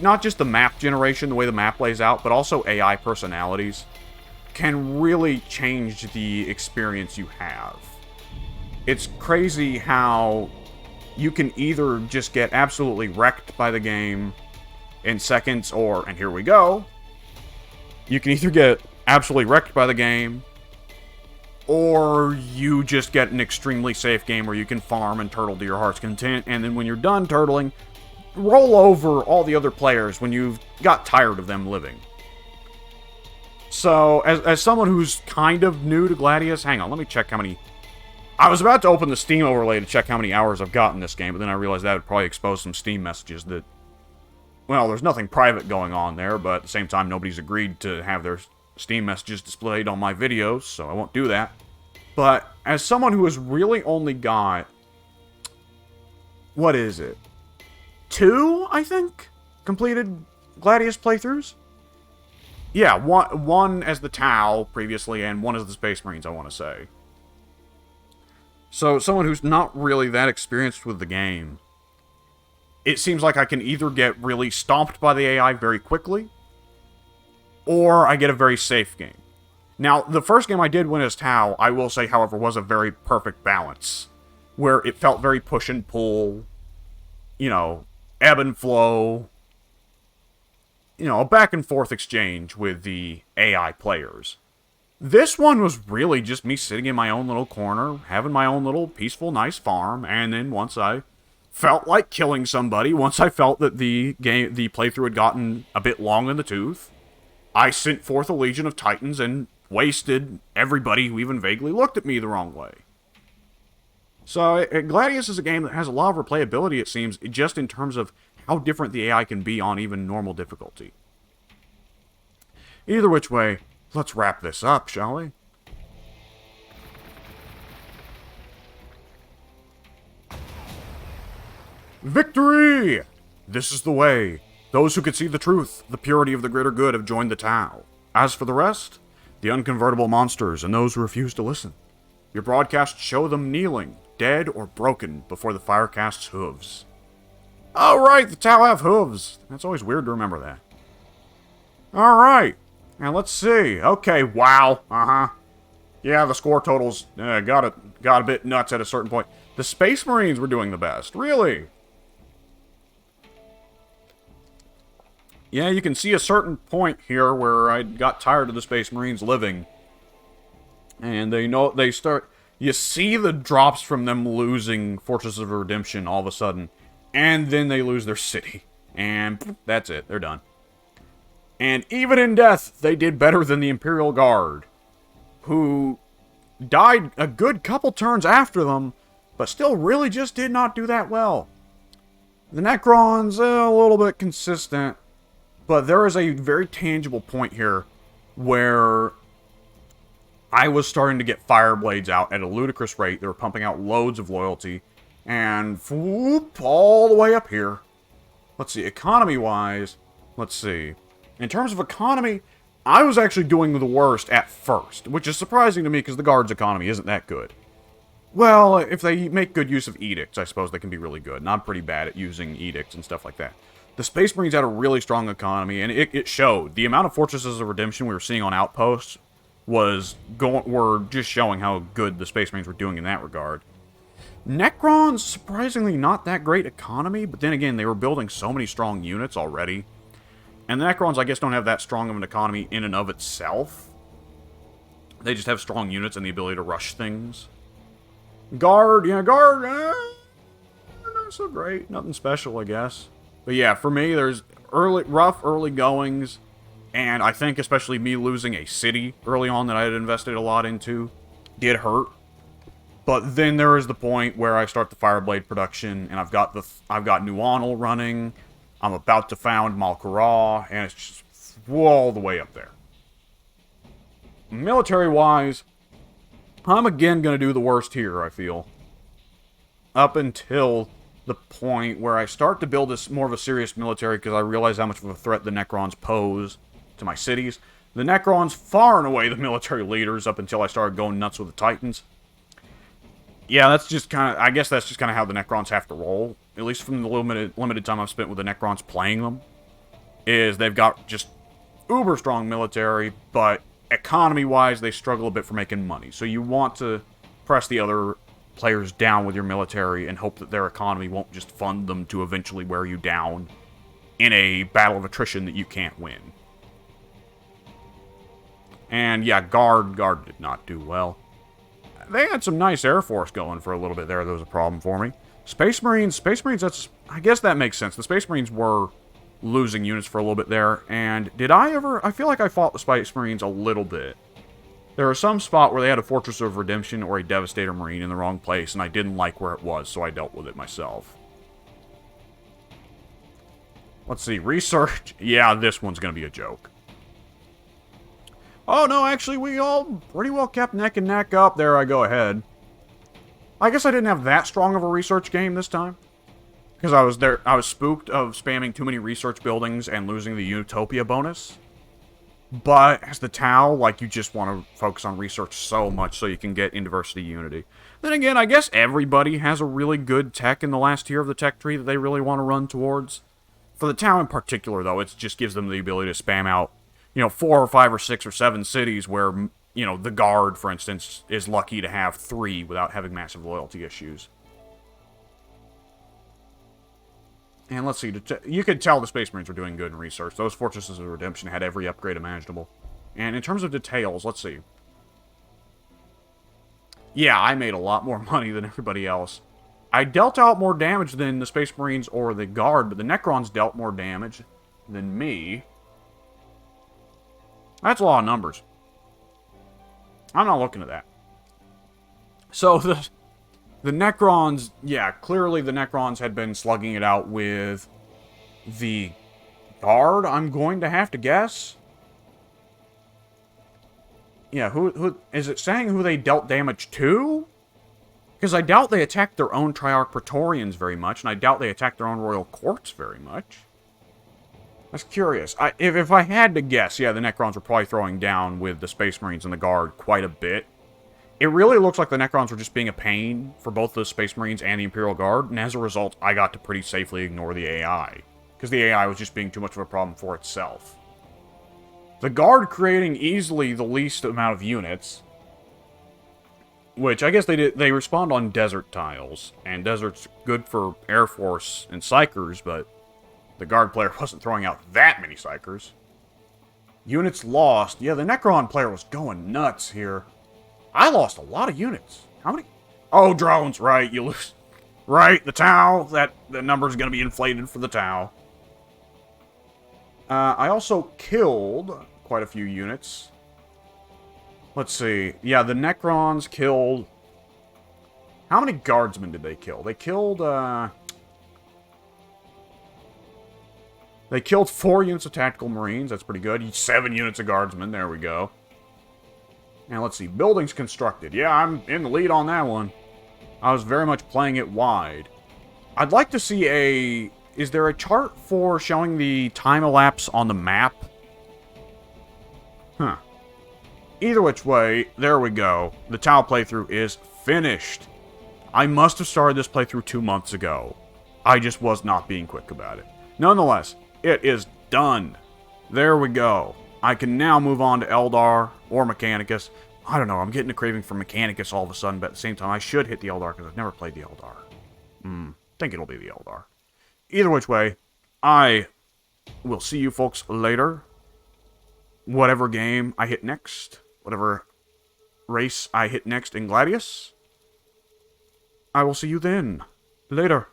A: not just the map generation, the way the map lays out, but also AI personalities can really change the experience you have. It's crazy how you can either just get absolutely wrecked by the game in seconds, and here we go, you can either get absolutely wrecked by the game, or you just get an extremely safe game where you can farm and turtle to your heart's content, and then when you're done turtling, roll over all the other players when you've got tired of them living. So, as someone who's kind of new to Gladius, hang on, let me check how many... I was about to open the Steam overlay to check how many hours I've got in this game, but then I realized that would probably expose some Steam messages that... Well, there's nothing private going on there, but at the same time, nobody's agreed to have their Steam messages displayed on my videos, so I won't do that. But, as someone who has really only got... What is it? 2, I think? Completed Gladius playthroughs? Yeah, one as the Tau previously, and one as the Space Marines, I want to say. So, someone who's not really that experienced with the game, it seems like I can either get really stomped by the AI very quickly, or I get a very safe game. Now, the first game I did win as Tau, I will say, however, was a very perfect balance, where it felt very push and pull, you know, ebb and flow, you know, a back and forth exchange with the AI players. This one was really just me sitting in my own little corner, having my own little peaceful, nice farm, and then once I felt like killing somebody, once I felt that the playthrough had gotten a bit long in the tooth, I sent forth a legion of titans and wasted everybody who even vaguely looked at me the wrong way. So, Gladius is a game that has a lot of replayability, it seems, just in terms of how different the AI can be on even normal difficulty. Either which way, let's wrap this up, shall we? Victory! This is the way. Those who could see the truth, the purity of the greater good, have joined the Tau. As for the rest, the unconvertible monsters and those who refuse to listen, your broadcasts show them kneeling, dead or broken, before the Firecast's hooves. Oh, right, the Tau have hooves. That's always weird to remember that. Alright, now let's see. Okay, wow, Yeah, the score totals got a bit nuts at a certain point. The Space Marines were doing the best, really. Yeah, you can see a certain point here where I got tired of the Space Marines living. And you see the drops from them losing Fortress of Redemption all of a sudden. And then they lose their city. And that's it, they're done. And even in death, they did better than the Imperial Guard, who died a good couple turns after them, but still really just did not do that well. The Necrons, a little bit consistent, but there is a very tangible point here where I was starting to get Fireblades out at a ludicrous rate. They were pumping out loads of loyalty, and whoop, all the way up here. Let's see, economy-wise, let's see. In terms of economy, I was actually doing the worst at first, which is surprising to me because the Guard's economy isn't that good. Well, if they make good use of edicts, I suppose they can be really good, and I'm pretty bad at using edicts and stuff like that. The Space Marines had a really strong economy, and it showed. The amount of Fortresses of Redemption we were seeing on outposts were just showing how good the Space Marines were doing in that regard. Necrons, surprisingly not that great economy, but then again, they were building so many strong units already. And the Necrons, I guess, don't have that strong of an economy in and of itself. They just have strong units and the ability to rush things. Guard, not so great. Nothing special, I guess. But yeah, for me, there's rough early goings, and I think especially me losing a city early on that I had invested a lot into did hurt. But then there is the point where I start the Fireblade production, and I've got New Onel running. I'm about to found Malkara, and it's just all the way up there. Military-wise, I'm again going to do the worst here, I feel. Up until the point where I start to build this more of a serious military, because I realize how much of a threat the Necrons pose to my cities. The Necrons, far and away the military leaders, up until I started going nuts with the Titans. Yeah, that's just kind of, I guess that's just kind of how the Necrons have to roll. At least from the limited time I've spent with the Necrons playing them. Is they've got just uber strong military, but economy-wise, they struggle a bit for making money. So you want to press the other players down with your military and hope that their economy won't just fund them to eventually wear you down in a battle of attrition that you can't win. And yeah, Guard did not do well. They had some nice Air Force going for a little bit there. That was a problem for me. Space Marines, I guess that makes sense. The Space Marines were losing units for a little bit there. And did I ever... I feel like I fought the Space Marines a little bit. There was some spot where they had a Fortress of Redemption or a Devastator Marine in the wrong place, and I didn't like where it was, so I dealt with it myself. Let's see, research. Yeah, this one's going to be a joke. Oh, no, actually, we all pretty well kept neck and neck up. There, I go ahead. I guess I didn't have that strong of a research game this time. Because I was spooked of spamming too many research buildings and losing the Utopia bonus. But as the Tau, like, you just want to focus on research so much so you can get in diversity unity. Then again, I guess everybody has a really good tech in the last tier of the tech tree that they really want to run towards. For the Tau in particular, though, it just gives them the ability to spam out, 4 or 5 or 6 or 7 cities where, the Guard, for instance, is lucky to have 3 without having massive loyalty issues. And let's see, you could tell the Space Marines were doing good in research. Those Fortresses of Redemption had every upgrade imaginable. And in terms of details, let's see. Yeah, I made a lot more money than everybody else. I dealt out more damage than the Space Marines or the Guard, but the Necrons dealt more damage than me. That's a lot of numbers. I'm not looking at that. So, the Necrons, yeah, clearly the Necrons had been slugging it out with the Guard, I'm going to have to guess. Yeah, who is it saying who they dealt damage to? Because I doubt they attacked their own Triarch Praetorians very much, and I doubt they attacked their own Royal Courts very much. That's curious. If I had to guess, yeah, the Necrons were probably throwing down with the Space Marines and the Guard quite a bit. It really looks like the Necrons were just being a pain for both the Space Marines and the Imperial Guard, and as a result, I got to pretty safely ignore the AI. Because the AI was just being too much of a problem for itself. The Guard creating easily the least amount of units, which I guess they respond on desert tiles, and desert's good for Air Force and Psychers, but the Guard player wasn't throwing out that many Psychers. Units lost. Yeah, the Necron player was going nuts here. I lost a lot of units. How many? Oh, drones, right, you lose. Right, the Tau, the number's going to be inflated for the Tau. I also killed quite a few units. Let's see. Yeah, the Necrons killed... How many Guardsmen did they kill? They killed, They killed 4 units of Tactical Marines. That's pretty good. 7 units of Guardsmen. There we go. And let's see. Buildings constructed. Yeah, I'm in the lead on that one. I was very much playing it wide. I'd like to see a... Is there a chart for showing the time elapse on the map? Huh. Either which way, there we go. The Tau playthrough is finished. I must have started this playthrough 2 months ago. I just was not being quick about it. Nonetheless, it is done. There we go. I can now move on to Eldar or Mechanicus. I don't know, I'm getting a craving for Mechanicus all of a sudden, but at the same time, I should hit the Eldar because I've never played the Eldar. Think it'll be the Eldar. Either which way, I will see you folks later. Whatever game I hit next, whatever race I hit next in Gladius, I will see you then. Later.